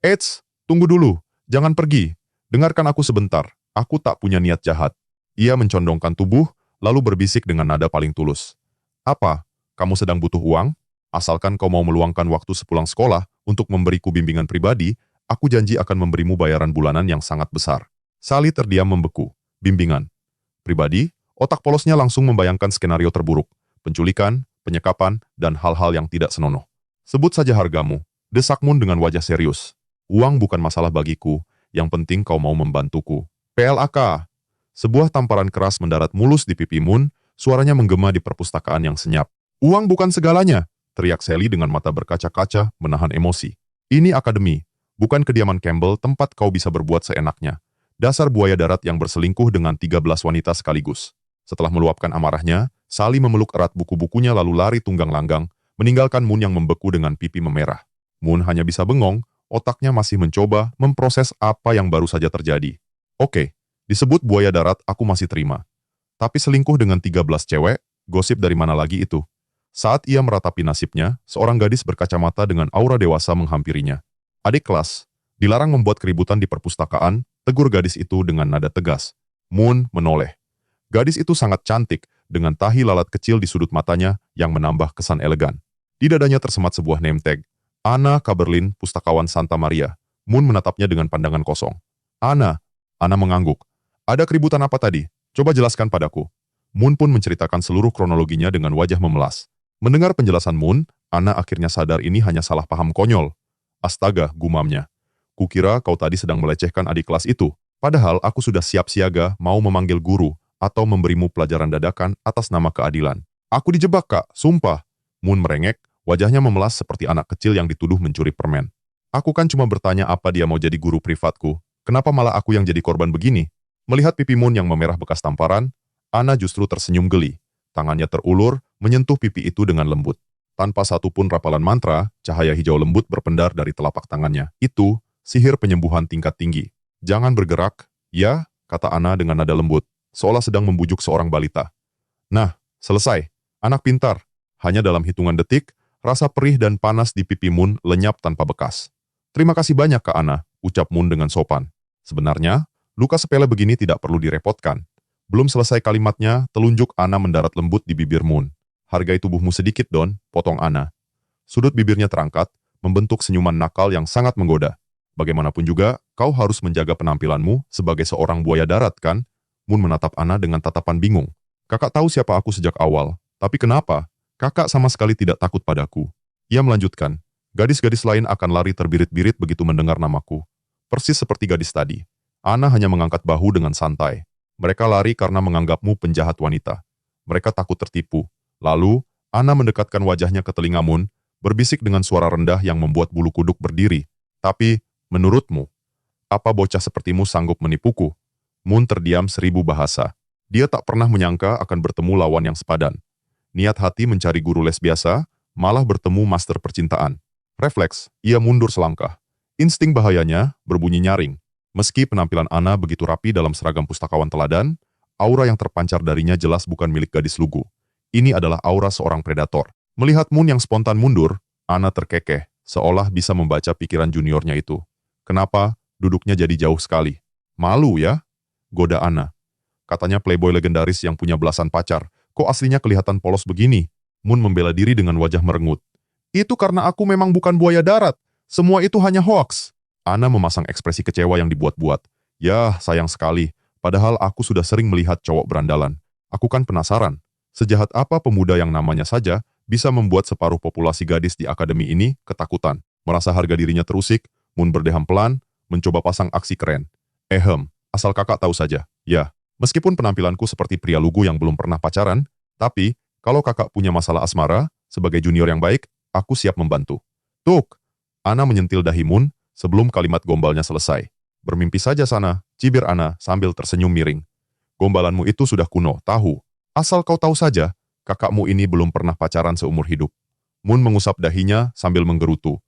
Eits! Tunggu dulu, jangan pergi. Dengarkan aku sebentar, aku tak punya niat jahat. Ia mencondongkan tubuh, lalu berbisik dengan nada paling tulus. Apa? Kamu sedang butuh uang? Asalkan kau mau meluangkan waktu sepulang sekolah untuk memberiku bimbingan pribadi, aku janji akan memberimu bayaran bulanan yang sangat besar. Sally terdiam membeku. Bimbingan pribadi, otak polosnya langsung membayangkan skenario terburuk. Penculikan, penyekapan, dan hal-hal yang tidak senonoh. Sebut saja hargamu, desak Moon dengan wajah serius. Uang bukan masalah bagiku, yang penting kau mau membantuku. PLAK. Sebuah tamparan keras mendarat mulus di pipi Moon, suaranya menggema di perpustakaan yang senyap. Uang bukan segalanya, teriak Sally dengan mata berkaca-kaca, menahan emosi. Ini akademi, bukan kediaman Campbell tempat kau bisa berbuat seenaknya. Dasar buaya darat yang berselingkuh dengan 13 wanita sekaligus. Setelah meluapkan amarahnya, Sally memeluk erat buku-bukunya lalu lari tunggang langgang, meninggalkan Moon yang membeku dengan pipi memerah. Moon hanya bisa bengong, otaknya masih mencoba memproses apa yang baru saja terjadi. Oke, disebut buaya darat aku masih terima. Tapi selingkuh dengan 13 cewek, gosip dari mana lagi itu? Saat ia meratapi nasibnya, seorang gadis berkacamata dengan aura dewasa menghampirinya. Adik kelas, dilarang membuat keributan di perpustakaan, tegur gadis itu dengan nada tegas. Moon menoleh. Gadis itu sangat cantik, dengan tahi lalat kecil di sudut matanya yang menambah kesan elegan. Di dadanya tersemat sebuah name tag. Anna Kaberlin, pustakawan Santa Maria. Moon menatapnya dengan pandangan kosong. Anna mengangguk. Ada keributan apa tadi? Coba jelaskan padaku. Moon pun menceritakan seluruh kronologinya dengan wajah memelas. Mendengar penjelasan Moon, Anna akhirnya sadar ini hanya salah paham konyol. Astaga, gumamnya. Kukira kau tadi sedang melecehkan adik kelas itu. Padahal aku sudah siap siaga mau memanggil guru atau memberimu pelajaran dadakan atas nama keadilan. Aku dijebak, Kak, sumpah. Moon merengek. Wajahnya memelas seperti anak kecil yang dituduh mencuri permen. Aku kan cuma bertanya apa dia mau jadi guru privatku. Kenapa malah aku yang jadi korban begini? Melihat pipi Moon yang memerah bekas tamparan, Anna justru tersenyum geli. Tangannya terulur, menyentuh pipi itu dengan lembut. Tanpa satupun rapalan mantra, cahaya hijau lembut berpendar dari telapak tangannya. Itu, sihir penyembuhan tingkat tinggi. Jangan bergerak, ya, kata Anna dengan nada lembut, seolah sedang membujuk seorang balita. Nah, selesai. Anak pintar. Hanya dalam hitungan detik, rasa perih dan panas di pipi Moon lenyap tanpa bekas. Terima kasih banyak, Kak Anna, ucap Moon dengan sopan. Sebenarnya, luka sepele begini tidak perlu direpotkan. Belum selesai kalimatnya, telunjuk Anna mendarat lembut di bibir Moon. Hargai tubuhmu sedikit, Don, potong Anna. Sudut bibirnya terangkat, membentuk senyuman nakal yang sangat menggoda. Bagaimanapun juga, kau harus menjaga penampilanmu sebagai seorang buaya darat, kan? Moon menatap Anna dengan tatapan bingung. Kakak tahu siapa aku sejak awal, tapi kenapa? Kakak sama sekali tidak takut padaku. Ia melanjutkan, gadis-gadis lain akan lari terbirit-birit begitu mendengar namaku. Persis seperti gadis tadi. Anna hanya mengangkat bahu dengan santai. Mereka lari karena menganggapmu penjahat wanita. Mereka takut tertipu. Lalu, Anna mendekatkan wajahnya ke telinga Moon, berbisik dengan suara rendah yang membuat bulu kuduk berdiri. Tapi, menurutmu, apa bocah sepertimu sanggup menipuku? Moon terdiam 1000 bahasa. Dia tak pernah menyangka akan bertemu lawan yang sepadan. Niat hati mencari guru les biasa, malah bertemu master percintaan. Refleks, ia mundur selangkah. Insting bahayanya berbunyi nyaring. Meski penampilan Anna begitu rapi dalam seragam pustakawan teladan, aura yang terpancar darinya jelas bukan milik gadis lugu. Ini adalah aura seorang predator. Melihat Moon yang spontan mundur, Anna terkekeh, seolah bisa membaca pikiran juniornya itu. Kenapa? Duduknya jadi jauh sekali. Malu ya? Goda Anna. Katanya playboy legendaris yang punya belasan pacar. Kok aslinya kelihatan polos begini? Moon membela diri dengan wajah merengut. Itu karena aku memang bukan buaya darat. Semua itu hanya hoaks. Ana memasang ekspresi kecewa yang dibuat-buat. Yah, sayang sekali. Padahal aku sudah sering melihat cowok berandalan. Aku kan penasaran. Sejahat apa pemuda yang namanya saja bisa membuat separuh populasi gadis di akademi ini ketakutan. Merasa harga dirinya terusik, Moon berdeham pelan, mencoba pasang aksi keren. Asal kakak tahu saja. Ya, meskipun penampilanku seperti pria lugu yang belum pernah pacaran, tapi kalau kakak punya masalah asmara, sebagai junior yang baik, aku siap membantu. Tuk! Ana menyentil dahi Moon sebelum kalimat gombalnya selesai. Bermimpi saja sana, cibir Ana sambil tersenyum miring. Gombalanmu itu sudah kuno, tahu. Asal kau tahu saja, kakakmu ini belum pernah pacaran seumur hidup. Moon mengusap dahinya sambil menggerutu.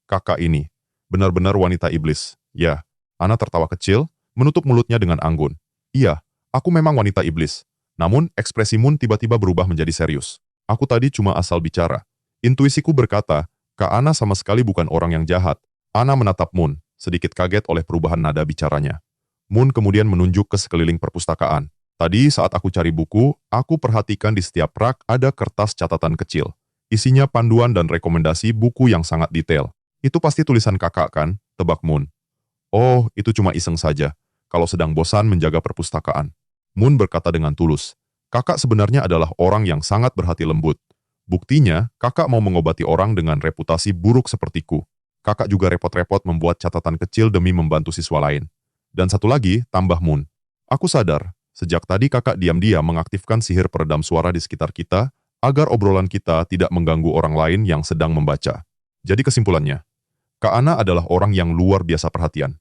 Kakak ini, benar-benar wanita iblis. Ya, Ana tertawa kecil, menutup mulutnya dengan anggun. Iya, aku memang wanita iblis. Namun, ekspresi Moon tiba-tiba berubah menjadi serius. Aku tadi cuma asal bicara. Intuisiku berkata, Kak Ana sama sekali bukan orang yang jahat. Ana menatap Moon, sedikit kaget oleh perubahan nada bicaranya. Moon kemudian menunjuk ke sekeliling perpustakaan. Tadi saat aku cari buku, aku perhatikan di setiap rak ada kertas catatan kecil. Isinya panduan dan rekomendasi buku yang sangat detail. Itu pasti tulisan kakak kan? Tebak Moon. Oh, itu cuma iseng saja. Kalau sedang bosan menjaga perpustakaan. Moon berkata dengan tulus. Kakak sebenarnya adalah orang yang sangat berhati lembut. Buktinya, kakak mau mengobati orang dengan reputasi buruk sepertiku. Kakak juga repot-repot membuat catatan kecil demi membantu siswa lain. Dan satu lagi, tambah Moon. Aku sadar, sejak tadi kakak diam-diam mengaktifkan sihir peredam suara di sekitar kita, agar obrolan kita tidak mengganggu orang lain yang sedang membaca. Jadi kesimpulannya, Kak Ana adalah orang yang luar biasa perhatian.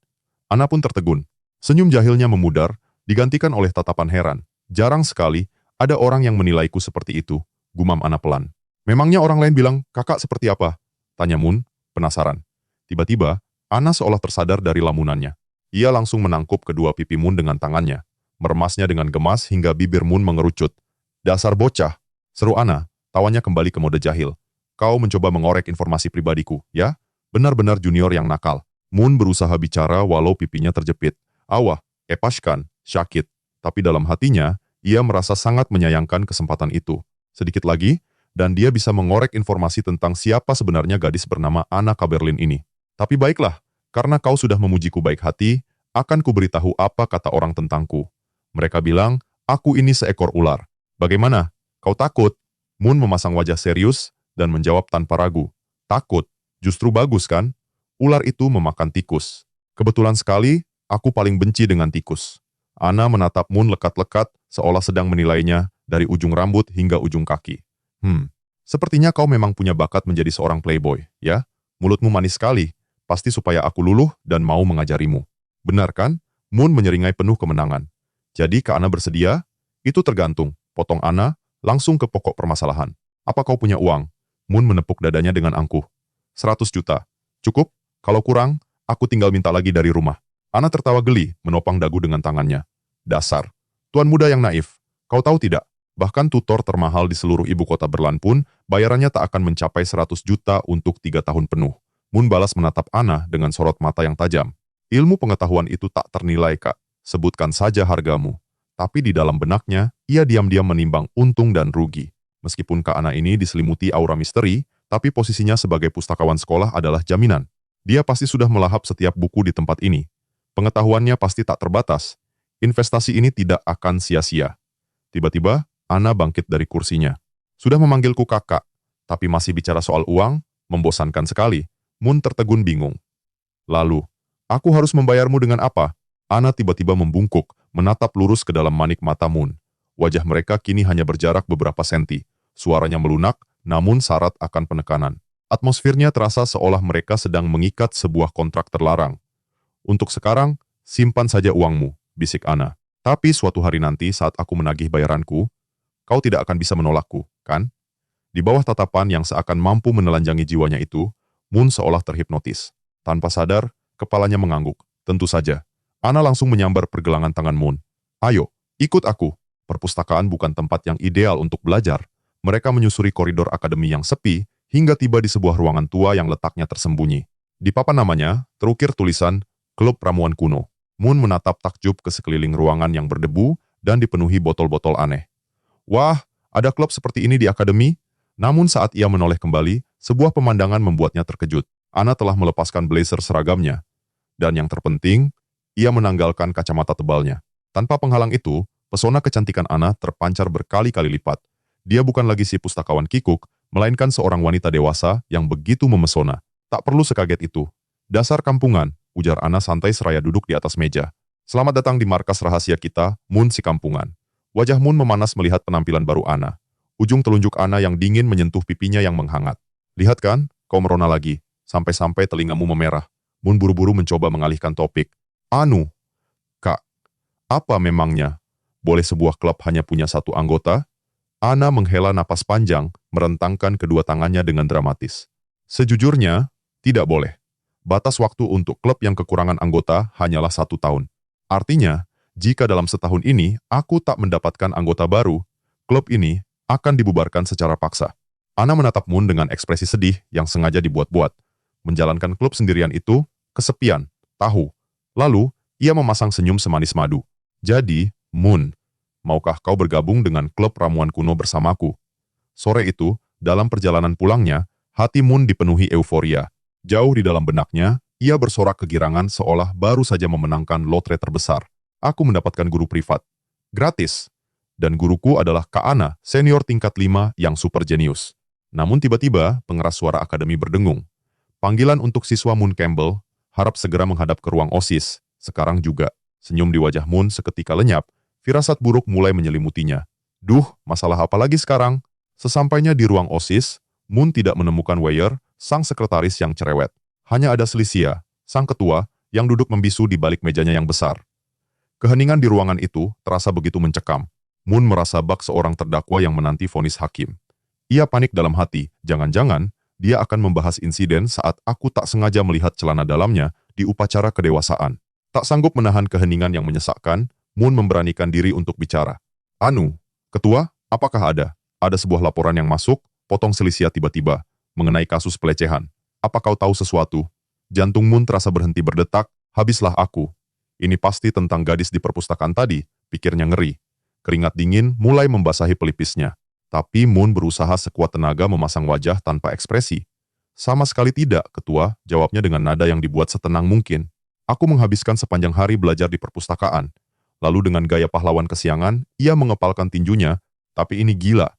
Ana pun tertegun. Senyum jahilnya memudar, digantikan oleh tatapan heran. Jarang sekali ada orang yang menilaiku seperti itu, gumam Ana pelan. Memangnya orang lain bilang, kakak seperti apa? Tanya Moon, penasaran. Tiba-tiba, Ana seolah tersadar dari lamunannya. Ia langsung menangkup kedua pipi Moon dengan tangannya, meremasnya dengan gemas hingga bibir Moon mengerucut. Dasar bocah, seru Ana, tawanya kembali ke mode jahil. Kau mencoba mengorek informasi pribadiku, ya? Benar-benar junior yang nakal. Moon berusaha bicara walau pipinya terjepit. Awah, epashkan, syakit. Tapi dalam hatinya, ia merasa sangat menyayangkan kesempatan itu. Sedikit lagi, dan dia bisa mengorek informasi tentang siapa sebenarnya gadis bernama Ana Kaberlin ini. Tapi baiklah, karena kau sudah memujiku baik hati, akan kuberitahu apa kata orang tentangku. Mereka bilang, aku ini seekor ular. Bagaimana? Kau takut? Moon memasang wajah serius dan menjawab tanpa ragu. Takut? Justru bagus kan? Ular itu memakan tikus. Kebetulan sekali, aku paling benci dengan tikus. Ana menatap Moon lekat-lekat seolah sedang menilainya dari ujung rambut hingga ujung kaki. Sepertinya kau memang punya bakat menjadi seorang playboy, ya? Mulutmu manis sekali, pasti supaya aku luluh dan mau mengajarimu. Benar kan? Moon menyeringai penuh kemenangan. Jadi Kak Ana bersedia? Itu tergantung, potong Ana, langsung ke pokok permasalahan. Apa kau punya uang? Moon menepuk dadanya dengan angkuh. 100 juta. Cukup? Kalau kurang, aku tinggal minta lagi dari rumah. Ana tertawa geli, menopang dagu dengan tangannya. Dasar. Tuan muda yang naif. Kau tahu tidak? Bahkan tutor termahal di seluruh ibu kota Berlan pun, bayarannya tak akan mencapai 100 juta untuk 3 tahun penuh. Moon balas menatap Ana dengan sorot mata yang tajam. Ilmu pengetahuan itu tak ternilai, Kak. Sebutkan saja hargamu. Tapi di dalam benaknya, ia diam-diam menimbang untung dan rugi. Meskipun Kak Ana ini diselimuti aura misteri, tapi posisinya sebagai pustakawan sekolah adalah jaminan. Dia pasti sudah melahap setiap buku di tempat ini. Pengetahuannya pasti tak terbatas. Investasi ini tidak akan sia-sia. Tiba-tiba, Ana bangkit dari kursinya. Sudah memanggilku kakak, tapi masih bicara soal uang, membosankan sekali. Moon tertegun bingung. Lalu, aku harus membayarmu dengan apa? Ana tiba-tiba membungkuk, menatap lurus ke dalam manik mata Moon. Wajah mereka kini hanya berjarak beberapa senti. Suaranya melunak, namun syarat akan penekanan. Atmosfernya terasa seolah mereka sedang mengikat sebuah kontrak terlarang. Untuk sekarang, simpan saja uangmu, bisik Ana. Tapi suatu hari nanti saat aku menagih bayaranku, kau tidak akan bisa menolakku, kan? Di bawah tatapan yang seakan mampu menelanjangi jiwanya itu, Moon seolah terhipnotis. Tanpa sadar, kepalanya mengangguk. Tentu saja. Ana langsung menyambar pergelangan tangan Moon. Ayo, ikut aku. Perpustakaan bukan tempat yang ideal untuk belajar. Mereka menyusuri koridor akademi yang sepi, hingga tiba di sebuah ruangan tua yang letaknya tersembunyi. Di papan namanya, terukir tulisan, Klub Ramuan Kuno. Moon menatap takjub ke sekeliling ruangan yang berdebu dan dipenuhi botol-botol aneh. Wah, ada klub seperti ini di akademi? Namun saat ia menoleh kembali, sebuah pemandangan membuatnya terkejut. Ana telah melepaskan blazer seragamnya. Dan yang terpenting, ia menanggalkan kacamata tebalnya. Tanpa penghalang itu, pesona kecantikan Anna terpancar berkali-kali lipat. Dia bukan lagi si pustakawan kikuk, melainkan seorang wanita dewasa yang begitu memesona. Tak perlu sekaget itu. Dasar kampungan, ujar Anna santai seraya duduk di atas meja. Selamat datang di markas rahasia kita, Moon si kampungan. Wajah Moon memanas melihat penampilan baru Anna. Ujung telunjuk Anna yang dingin menyentuh pipinya yang menghangat. Lihat kan, kau merona lagi. Sampai-sampai telingamu memerah. Moon buru-buru mencoba mengalihkan topik. Anu, Kak, apa memangnya? Boleh sebuah klub hanya punya satu anggota? Anna menghela napas panjang, merentangkan kedua tangannya dengan dramatis. Sejujurnya, tidak boleh. Batas waktu untuk klub yang kekurangan anggota hanyalah 1 tahun. Artinya, jika dalam setahun ini aku tak mendapatkan anggota baru, klub ini akan dibubarkan secara paksa. Anna menatap Moon dengan ekspresi sedih yang sengaja dibuat-buat. Menjalankan klub sendirian itu, kesepian, tahu. Lalu, ia memasang senyum semanis madu. Jadi, Moon, maukah kau bergabung dengan klub ramuan kuno bersamaku? Sore itu, dalam perjalanan pulangnya, hati Moon dipenuhi euforia. Jauh di dalam benaknya, ia bersorak kegirangan seolah baru saja memenangkan lotre terbesar. Aku mendapatkan guru privat. Gratis. Dan guruku adalah Kak Anna, senior tingkat 5 yang super jenius. Namun tiba-tiba, pengeras suara akademi berdengung. Panggilan untuk siswa Moon Campbell, harap segera menghadap ke ruang OSIS. Sekarang juga, senyum di wajah Moon seketika lenyap, firasat buruk mulai menyelimutinya. Duh, masalah apa lagi sekarang? Sesampainya di ruang OSIS, Moon tidak menemukan Weyer, sang sekretaris yang cerewet. Hanya ada Cilicia, sang ketua, yang duduk membisu di balik mejanya yang besar. Keheningan di ruangan itu terasa begitu mencekam. Moon merasa bak seorang terdakwa yang menanti vonis hakim. Ia panik dalam hati, jangan-jangan dia akan membahas insiden saat aku tak sengaja melihat celana dalamnya di upacara kedewasaan. Tak sanggup menahan keheningan yang menyesakkan, Moon memberanikan diri untuk bicara. Anu, ketua, apakah ada? Ada sebuah laporan yang masuk, potong Cilicia tiba-tiba, mengenai kasus pelecehan. Apa kau tahu sesuatu? Jantung Moon terasa berhenti berdetak, habislah aku. Ini pasti tentang gadis di perpustakaan tadi, pikirnya ngeri. Keringat dingin mulai membasahi pelipisnya. Tapi Moon berusaha sekuat tenaga memasang wajah tanpa ekspresi. Sama sekali tidak, ketua, jawabnya dengan nada yang dibuat setenang mungkin. Aku menghabiskan sepanjang hari belajar di perpustakaan. Lalu dengan gaya pahlawan kesiangan, ia mengepalkan tinjunya, tapi ini gila.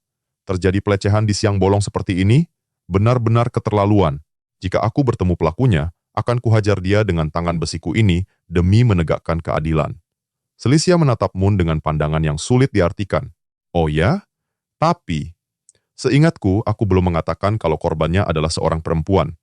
Terjadi pelecehan di siang bolong seperti ini? Benar-benar keterlaluan. Jika aku bertemu pelakunya, akan kuhajar dia dengan tangan besiku ini demi menegakkan keadilan. Cilicia menatap Moon dengan pandangan yang sulit diartikan. Oh ya? Tapi, seingatku aku belum mengatakan kalau korbannya adalah seorang perempuan.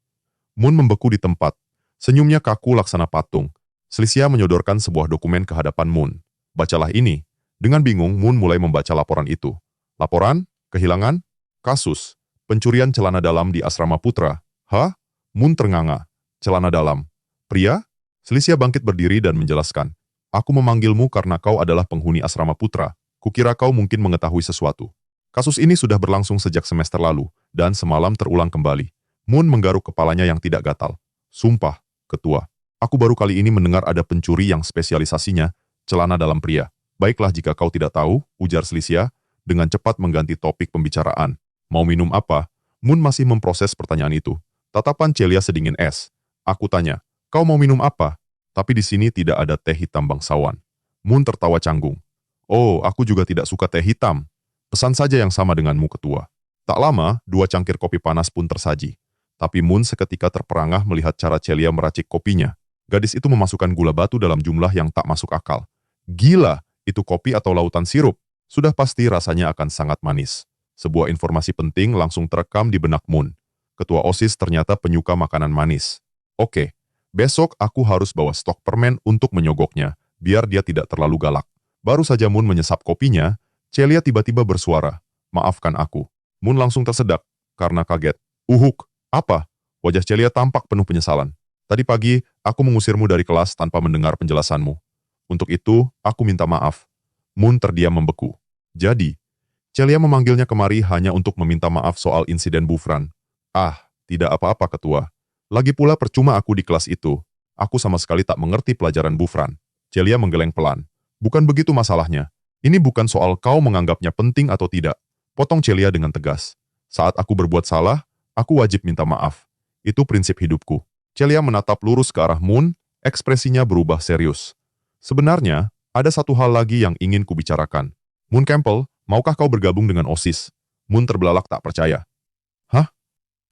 Moon membeku di tempat. Senyumnya kaku laksana patung. Cilicia menyodorkan sebuah dokumen ke hadapan Moon. Bacalah ini. Dengan bingung, Moon mulai membaca laporan itu. Laporan? Kehilangan? Kasus. Pencurian celana dalam di asrama putra. Hah? Moon ternganga. Celana dalam. Pria? Cilicia bangkit berdiri dan menjelaskan. Aku memanggilmu karena kau adalah penghuni asrama putra. Kukira kau mungkin mengetahui sesuatu. Kasus ini sudah berlangsung sejak semester lalu, dan semalam terulang kembali. Moon menggaruk kepalanya yang tidak gatal. Sumpah, ketua. Aku baru kali ini mendengar ada pencuri yang spesialisasinya celana dalam pria. Baiklah jika kau tidak tahu, ujar Cilicia, dengan cepat mengganti topik pembicaraan. Mau minum apa? Moon masih memproses pertanyaan itu. Tatapan Celia sedingin es. Aku tanya, kau mau minum apa? Tapi di sini tidak ada teh hitam bangsawan. Moon tertawa canggung. Oh, aku juga tidak suka teh hitam. Pesan saja yang sama denganmu, ketua. Tak lama, 2 cangkir kopi panas pun tersaji. Tapi Moon seketika terperangah melihat cara Celia meracik kopinya. Gadis itu memasukkan gula batu dalam jumlah yang tak masuk akal. Gila, itu kopi atau lautan sirup? Sudah pasti rasanya akan sangat manis. Sebuah informasi penting langsung terekam di benak Moon. Ketua OSIS ternyata penyuka makanan manis. Oke, besok aku harus bawa stok permen untuk menyogoknya, biar dia tidak terlalu galak. Baru saja Moon menyesap kopinya, Celia tiba-tiba bersuara, maafkan aku. Moon langsung tersedak, karena kaget. Uhuk, apa? Wajah Celia tampak penuh penyesalan. Tadi pagi, aku mengusirmu dari kelas tanpa mendengar penjelasanmu. Untuk itu, aku minta maaf. Moon terdiam membeku. Jadi, Celia memanggilnya kemari hanya untuk meminta maaf soal insiden Bufran. Ah, tidak apa-apa ketua. Lagi pula percuma aku di kelas itu. Aku sama sekali tak mengerti pelajaran Bufran. Celia menggeleng pelan. Bukan begitu masalahnya. Ini bukan soal kau menganggapnya penting atau tidak. Potong Celia dengan tegas. Saat aku berbuat salah, aku wajib minta maaf. Itu prinsip hidupku. Celia menatap lurus ke arah Moon, Ekspresinya berubah serius. Sebenarnya, ada satu hal lagi yang ingin kubicarakan. Moon Campbell, maukah kau bergabung dengan OSIS? Moon terbelalak tak percaya. Hah?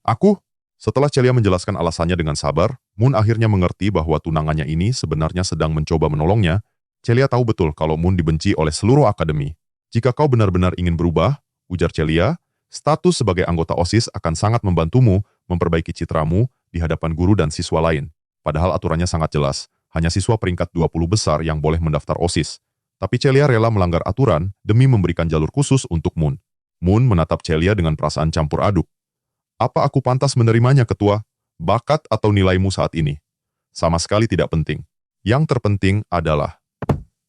Aku? Setelah Celia menjelaskan alasannya dengan sabar, Moon akhirnya mengerti bahwa tunangannya ini sebenarnya sedang mencoba menolongnya. Celia tahu betul kalau Moon dibenci oleh seluruh akademi. Jika kau benar-benar ingin berubah, ujar Celia, status sebagai anggota OSIS akan sangat membantumu memperbaiki citramu di hadapan guru dan siswa lain. Padahal aturannya sangat jelas, hanya siswa peringkat 20 besar yang boleh mendaftar OSIS. Tapi Celia rela melanggar aturan demi memberikan jalur khusus untuk Moon. Moon menatap Celia dengan perasaan campur aduk. Apa aku pantas menerimanya, ketua? Bakat atau nilaimu saat ini? Sama sekali tidak penting. Yang terpenting adalah,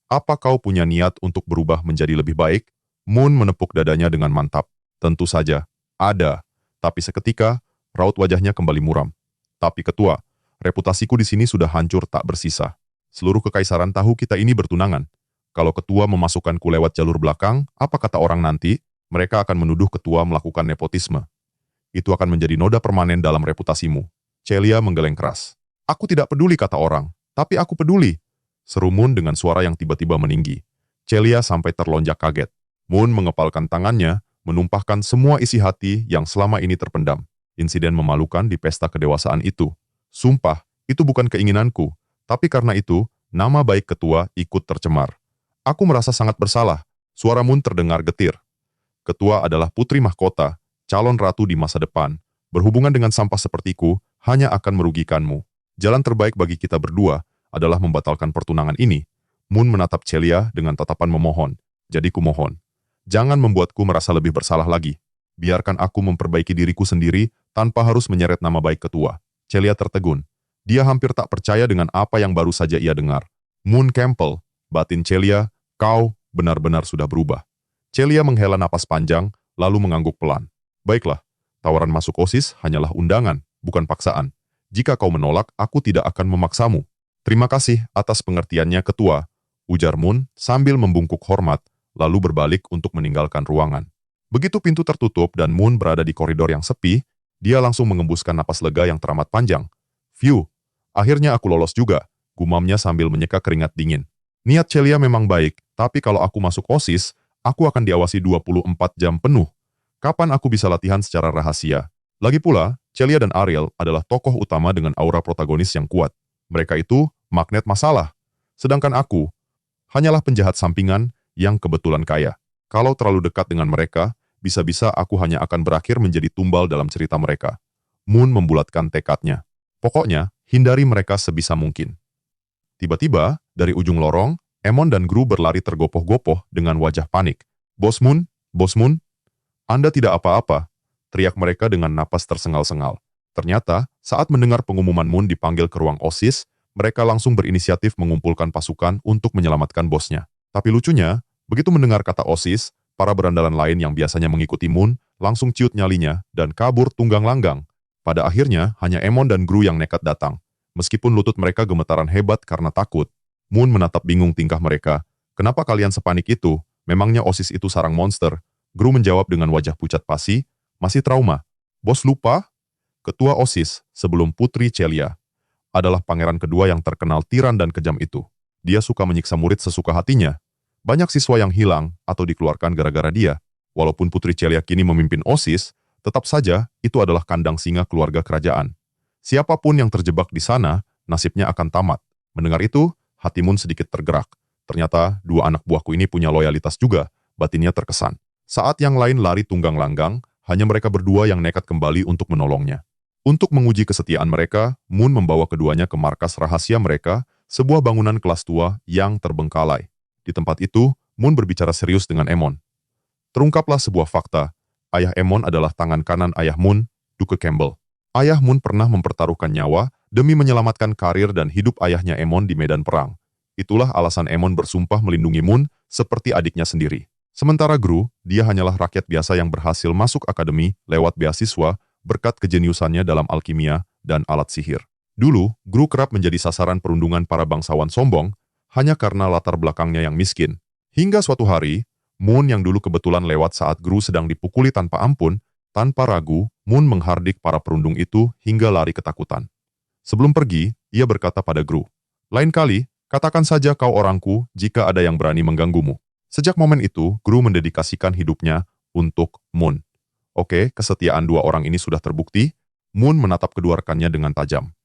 apa kau punya niat untuk berubah menjadi lebih baik? Moon menepuk dadanya dengan mantap. Tentu saja, ada. Tapi seketika, raut wajahnya kembali muram. Tapi ketua, reputasiku di sini sudah hancur tak bersisa. Seluruh kekaisaran tahu kita ini bertunangan. Kalau ketua memasukkanku lewat jalur belakang, apa kata orang nanti? Mereka akan menuduh ketua melakukan nepotisme. Itu akan menjadi noda permanen dalam reputasimu. Celia menggeleng keras. Aku tidak peduli kata orang, tapi aku peduli. Seru Moon dengan suara yang tiba-tiba meninggi. Celia sampai terlonjak kaget. Moon mengepalkan tangannya, menumpahkan semua isi hati yang selama ini terpendam. Insiden memalukan di pesta kedewasaan itu. Sumpah, itu bukan keinginanku, tapi karena itu, nama baik ketua ikut tercemar. Aku merasa sangat bersalah. Suara Moon terdengar getir. Ketua adalah putri mahkota, calon ratu di masa depan. Berhubungan dengan sampah sepertiku hanya akan merugikanmu. Jalan terbaik bagi kita berdua adalah membatalkan pertunangan ini. Moon menatap Celia dengan tatapan memohon. Jadi kumohon, jangan membuatku merasa lebih bersalah lagi. Biarkan aku memperbaiki diriku sendiri tanpa harus menyeret nama baik ketua. Celia tertegun. Dia hampir tak percaya dengan apa yang baru saja ia dengar. Moon Campbell, batin Celia, kau benar-benar sudah berubah. Celia menghela napas panjang, lalu mengangguk pelan. Baiklah, tawaran masuk OSIS hanyalah undangan, bukan paksaan. Jika kau menolak, aku tidak akan memaksamu. Terima kasih atas pengertiannya, ketua, ujar Moon sambil membungkuk hormat, lalu berbalik untuk meninggalkan ruangan. Begitu pintu tertutup dan Moon berada di koridor yang sepi, dia langsung mengembuskan napas lega yang teramat panjang. Phew, akhirnya aku lolos juga, gumamnya sambil menyeka keringat dingin. Niat Celia memang baik, tapi kalau aku masuk OSIS, aku akan diawasi 24 jam penuh. Kapan aku bisa latihan secara rahasia? Lagi pula, Celia dan Ariel adalah tokoh utama dengan aura protagonis yang kuat. Mereka itu magnet masalah. Sedangkan aku, hanyalah penjahat sampingan yang kebetulan kaya. Kalau terlalu dekat dengan mereka, bisa-bisa aku hanya akan berakhir menjadi tumbal dalam cerita mereka. Moon membulatkan tekadnya. Pokoknya, hindari mereka sebisa mungkin. Tiba-tiba, dari ujung lorong, Emon dan Gru berlari tergopoh-gopoh dengan wajah panik. Bos Moon, Anda tidak apa-apa, teriak mereka dengan napas tersengal-sengal. Ternyata, saat mendengar pengumuman Moon dipanggil ke ruang OSIS, mereka langsung berinisiatif mengumpulkan pasukan untuk menyelamatkan bosnya. Tapi lucunya, begitu mendengar kata OSIS, para berandalan lain yang biasanya mengikuti Moon langsung ciut nyalinya dan kabur tunggang langgang. Pada akhirnya, hanya Emon dan Gru yang nekat datang. Meskipun lutut mereka gemetaran hebat karena takut, Moon menatap bingung tingkah mereka. Kenapa kalian sepanik itu? Memangnya OSIS itu sarang monster? Gru menjawab dengan wajah pucat pasi, masih trauma. Bos lupa? Ketua OSIS, sebelum Putri Celia, adalah pangeran kedua yang terkenal tiran dan kejam itu. Dia suka menyiksa murid sesuka hatinya. Banyak siswa yang hilang atau dikeluarkan gara-gara dia. Walaupun Putri Celia kini memimpin OSIS, tetap saja itu adalah kandang singa keluarga kerajaan. Siapapun yang terjebak di sana, nasibnya akan tamat. Mendengar itu, hati Moon sedikit tergerak. Ternyata dua anak buahku ini punya loyalitas juga, batinnya terkesan. Saat yang lain lari tunggang langgang, hanya mereka berdua yang nekat kembali untuk menolongnya. Untuk menguji kesetiaan mereka, Moon membawa keduanya ke markas rahasia mereka, sebuah bangunan kelas tua yang terbengkalai. Di tempat itu, Moon berbicara serius dengan Emon. Terungkaplah sebuah fakta. Ayah Emon adalah tangan kanan ayah Moon, Duke Campbell. Ayah Moon pernah mempertaruhkan nyawa demi menyelamatkan karir dan hidup ayahnya Emon di medan perang. Itulah alasan Emon bersumpah melindungi Moon seperti adiknya sendiri. Sementara Gru, dia hanyalah rakyat biasa yang berhasil masuk akademi lewat beasiswa berkat kejeniusannya dalam alkimia dan alat sihir. Dulu, Gru kerap menjadi sasaran perundungan para bangsawan sombong hanya karena latar belakangnya yang miskin. Hingga suatu hari, Moon yang dulu kebetulan lewat saat Gru sedang dipukuli tanpa ampun, tanpa ragu, Moon menghardik para perundung itu hingga lari ketakutan. Sebelum pergi, ia berkata pada Gru, Lain kali, katakan saja kau orangku jika ada yang berani mengganggumu. Sejak momen itu, Gru mendedikasikan hidupnya untuk Moon. Oke, kesetiaan dua orang ini sudah terbukti. Moon menatap kedua rekannya dengan tajam.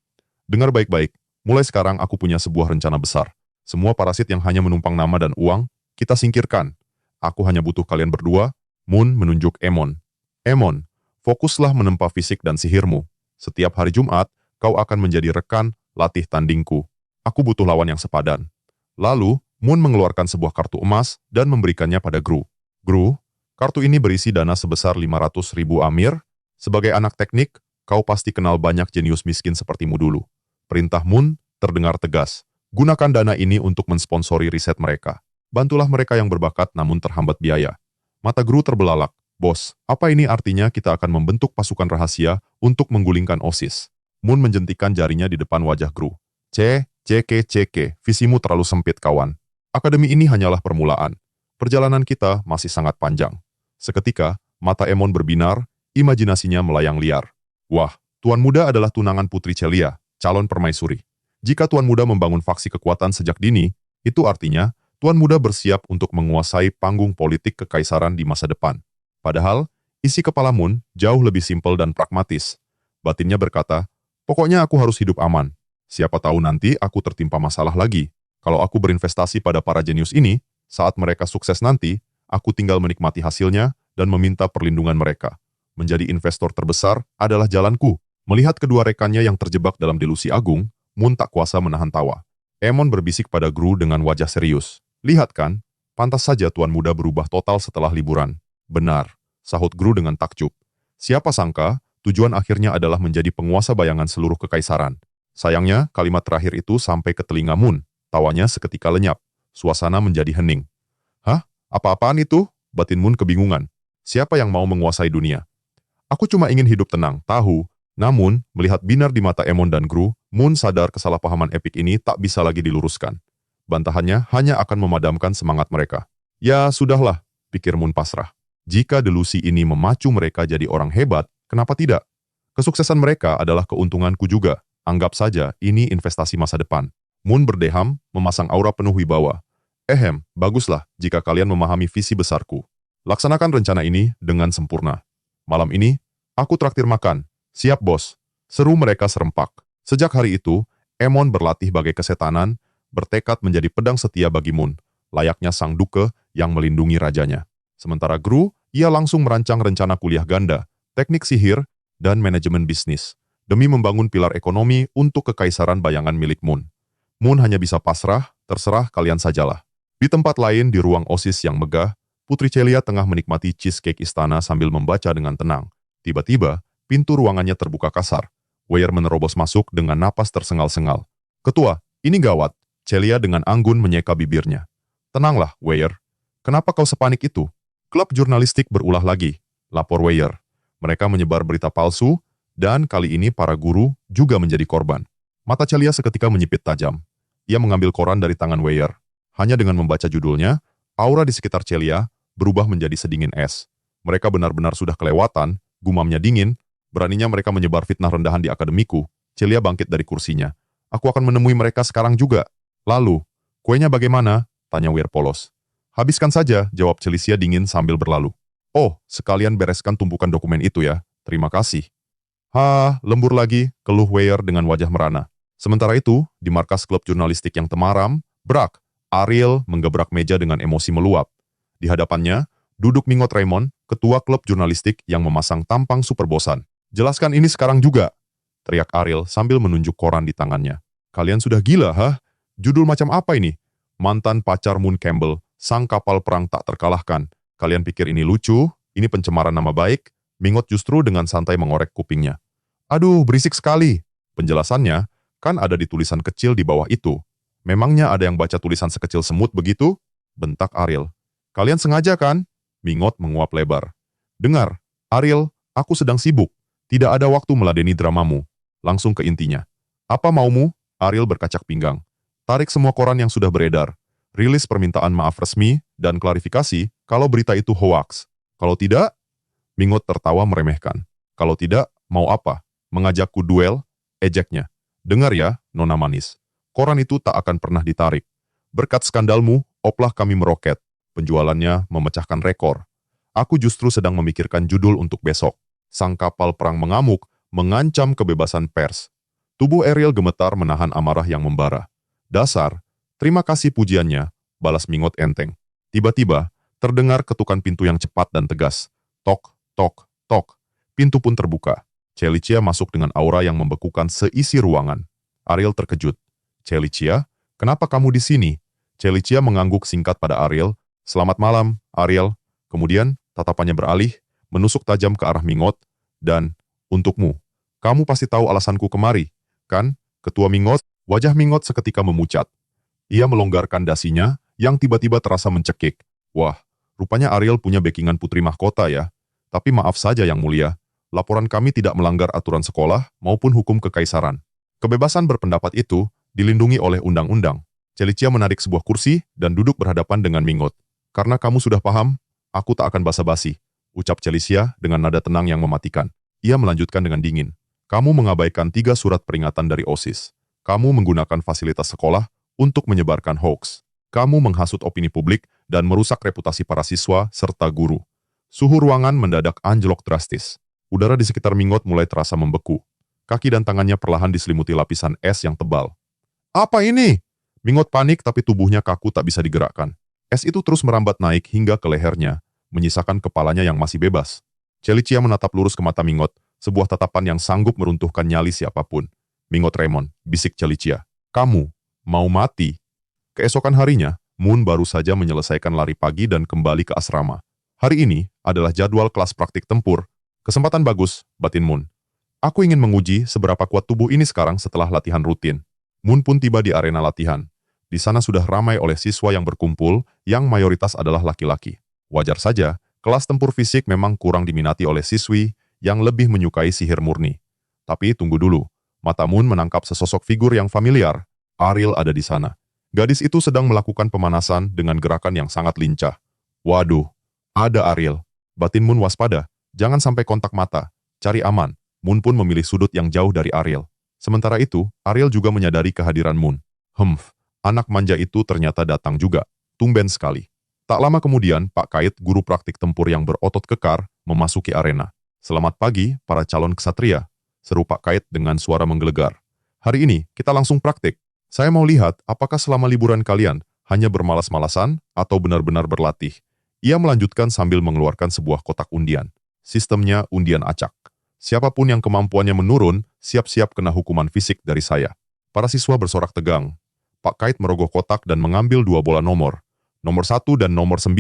Dengar baik-baik, mulai sekarang aku punya sebuah rencana besar. Semua parasit yang hanya menumpang nama dan uang, kita singkirkan. Aku hanya butuh kalian berdua. Moon menunjuk Emon. Emon, fokuslah menempa fisik dan sihirmu. Setiap hari Jumat, kau akan menjadi rekan latih tandingku. Aku butuh lawan yang sepadan. Lalu, Moon mengeluarkan sebuah kartu emas dan memberikannya pada Gru. Gru, kartu ini berisi dana sebesar 500.000 Amir. Sebagai anak teknik, kau pasti kenal banyak jenius miskin sepertimu dulu. Perintah Moon terdengar tegas. Gunakan dana ini untuk mensponsori riset mereka. Bantulah mereka yang berbakat namun terhambat biaya. Mata Gru terbelalak. Bos, apa ini artinya kita akan membentuk pasukan rahasia untuk menggulingkan OSIS? Moon menjentikan jarinya di depan wajah Gru. Ceke, visimu terlalu sempit kawan. Akademi ini hanyalah permulaan. Perjalanan kita masih sangat panjang. Seketika, mata Emon berbinar, imajinasinya melayang liar. Wah, Tuan Muda adalah tunangan Putri Celia, calon permaisuri. Jika Tuan Muda membangun faksi kekuatan sejak dini, itu artinya Tuan Muda bersiap untuk menguasai panggung politik kekaisaran di masa depan. Padahal, isi kepala Moon jauh lebih simpel dan pragmatis. Batinnya berkata, pokoknya aku harus hidup aman. Siapa tahu nanti aku tertimpa masalah lagi. Kalau aku berinvestasi pada para jenius ini, saat mereka sukses nanti, aku tinggal menikmati hasilnya dan meminta perlindungan mereka. Menjadi investor terbesar adalah jalanku. Melihat kedua rekannya yang terjebak dalam delusi agung, Moon tak kuasa menahan tawa. Emon berbisik pada Gru dengan wajah serius. Lihat kan, pantas saja Tuan Muda berubah total setelah liburan. Benar, sahut Gru dengan takjub. Siapa sangka, tujuan akhirnya adalah menjadi penguasa bayangan seluruh kekaisaran. Sayangnya, kalimat terakhir itu sampai ke telinga Moon. Tawanya seketika lenyap. Suasana menjadi hening. Hah? Apa-apaan itu? Batin Moon kebingungan. Siapa yang mau menguasai dunia? Aku cuma ingin hidup tenang, tahu. Namun, melihat binar di mata Emon dan Gru, Moon sadar kesalahpahaman epik ini tak bisa lagi diluruskan. Bantahannya hanya akan memadamkan semangat mereka. Ya, sudahlah, pikir Moon pasrah. Jika delusi ini memacu mereka jadi orang hebat, kenapa tidak? Kesuksesan mereka adalah keuntunganku juga. Anggap saja ini investasi masa depan. Moon berdeham, memasang aura penuh wibawa. Baguslah jika kalian memahami visi besarku. Laksanakan rencana ini dengan sempurna. Malam ini, aku traktir makan. Siap bos. Seru mereka serempak. Sejak hari itu, Emon berlatih bagai kesetanan, bertekad menjadi pedang setia bagi Moon, layaknya sang duke yang melindungi rajanya. Sementara Gru, ia langsung merancang rencana kuliah ganda, teknik sihir, dan manajemen bisnis, demi membangun pilar ekonomi untuk kekaisaran bayangan milik Moon. Moon hanya bisa pasrah, terserah kalian sajalah. Di tempat lain di ruang OSIS yang megah, Putri Celia tengah menikmati cheesecake istana sambil membaca dengan tenang. Tiba-tiba, pintu ruangannya terbuka kasar. Weir menerobos masuk dengan napas tersengal-sengal. Ketua, ini gawat. Celia dengan anggun menyeka bibirnya. Tenanglah, Weir. Kenapa kau sepanik itu? Klub jurnalistik berulah lagi, lapor Weir. Mereka menyebar berita palsu, dan kali ini para guru juga menjadi korban. Mata Celia seketika menyipit tajam. Ia mengambil koran dari tangan Weir. Hanya dengan membaca judulnya, aura di sekitar Celia berubah menjadi sedingin es. Mereka benar-benar sudah kelewatan, gumamnya dingin, beraninya mereka menyebar fitnah rendahan di akademiku. Celia bangkit dari kursinya. Aku akan menemui mereka sekarang juga. Lalu, kuenya bagaimana? Tanya Weir polos. Habiskan saja, jawab Celicia dingin sambil berlalu. Oh, sekalian bereskan tumpukan dokumen itu ya. Terima kasih. Lembur lagi, keluh Weir dengan wajah merana. Sementara itu, di markas klub jurnalistik yang temaram, brak, Ariel menggebrak meja dengan emosi meluap. Di hadapannya, duduk Mingot Raymond, ketua klub jurnalistik yang memasang tampang super bosan. Jelaskan ini sekarang juga, teriak Ariel sambil menunjuk koran di tangannya. Kalian sudah gila, Judul macam apa ini? Mantan pacar Moon Campbell, sang kapal perang tak terkalahkan. Kalian pikir ini lucu? Ini pencemaran nama baik? Mingot justru dengan santai mengorek kupingnya. Aduh, berisik sekali. Penjelasannya, kan ada di tulisan kecil di bawah itu. Memangnya ada yang baca tulisan sekecil semut begitu? Bentak Ariel. Kalian sengaja kan? Mingot menguap lebar. Dengar, Ariel, aku sedang sibuk. Tidak ada waktu meladeni dramamu. Langsung ke intinya. Apa maumu? Ariel berkacak pinggang. Tarik semua koran yang sudah beredar. Rilis permintaan maaf resmi dan klarifikasi kalau berita itu hoaks. Kalau tidak, Mingot tertawa meremehkan. Kalau tidak, mau apa? Mengajakku duel? Ejeknya. Dengar ya, Nona Manis. Koran itu tak akan pernah ditarik. Berkat skandalmu, oplah kami meroket. Penjualannya memecahkan rekor. Aku justru sedang memikirkan judul untuk besok. Sang kapal perang mengamuk, mengancam kebebasan pers. Tubuh Ariel gemetar menahan amarah yang membara. Dasar, terima kasih pujiannya, balas Mingot enteng. Tiba-tiba, terdengar ketukan pintu yang cepat dan tegas. Tok, tok, tok. Pintu pun terbuka. Celicia masuk dengan aura yang membekukan seisi ruangan. Ariel terkejut. Celicia, kenapa kamu di sini? Celicia mengangguk singkat pada Ariel. Selamat malam, Ariel. Kemudian, tatapannya beralih, menusuk tajam ke arah Mingot, dan, untukmu. Kamu pasti tahu alasanku kemari, kan? Ketua Mingot, wajah Mingot seketika memucat. Ia melonggarkan dasinya, yang tiba-tiba terasa mencekik. Wah, rupanya Ariel punya backingan putri mahkota ya. Tapi maaf saja yang mulia, laporan kami tidak melanggar aturan sekolah maupun hukum kekaisaran. Kebebasan berpendapat itu dilindungi oleh undang-undang. Celicia menarik sebuah kursi dan duduk berhadapan dengan Mingot. Karena kamu sudah paham, aku tak akan basa-basi, ucap Celicia dengan nada tenang yang mematikan. Ia melanjutkan dengan dingin. Kamu mengabaikan 3 surat peringatan dari OSIS. Kamu menggunakan fasilitas sekolah untuk menyebarkan hoax. Kamu menghasut opini publik dan merusak reputasi para siswa serta guru. Suhu ruangan mendadak anjlok drastis. Udara di sekitar Mingot mulai terasa membeku. Kaki dan tangannya perlahan diselimuti lapisan es yang tebal. Apa ini? Mingot panik tapi tubuhnya kaku tak bisa digerakkan. Es itu terus merambat naik hingga ke lehernya, menyisakan kepalanya yang masih bebas. Celicia menatap lurus ke mata Mingot, sebuah tatapan yang sanggup meruntuhkan nyali siapapun. Mingot Raymond, bisik Celicia. Kamu mau mati? Keesokan harinya, Moon baru saja menyelesaikan lari pagi dan kembali ke asrama. Hari ini adalah jadwal kelas praktik tempur. Kesempatan bagus, batin Moon. Aku ingin menguji seberapa kuat tubuh ini sekarang setelah latihan rutin. Moon pun tiba di arena latihan. Di sana sudah ramai oleh siswa yang berkumpul, yang mayoritas adalah laki-laki. Wajar saja, kelas tempur fisik memang kurang diminati oleh siswi yang lebih menyukai sihir murni. Tapi tunggu dulu, mata Moon menangkap sesosok figur yang familiar. Ariel ada di sana. Gadis itu sedang melakukan pemanasan dengan gerakan yang sangat lincah. Waduh, ada Ariel. Batin Moon waspada, jangan sampai kontak mata, cari aman. Moon pun memilih sudut yang jauh dari Ariel. Sementara itu, Ariel juga menyadari kehadiran Moon. Anak manja itu ternyata datang juga. Tumben sekali. Tak lama kemudian, Pak Kait, guru praktik tempur yang berotot kekar, memasuki arena. Selamat pagi, para calon ksatria, seru Pak Kait dengan suara menggelegar. Hari ini, kita langsung praktik. Saya mau lihat apakah selama liburan kalian hanya bermalas-malasan atau benar-benar berlatih. Ia melanjutkan sambil mengeluarkan sebuah kotak undian. Sistemnya undian acak. Siapapun yang kemampuannya menurun, siap-siap kena hukuman fisik dari saya. Para siswa bersorak tegang. Pak Kait merogoh kotak dan mengambil 2 bola nomor. Nomor 1 dan nomor 9.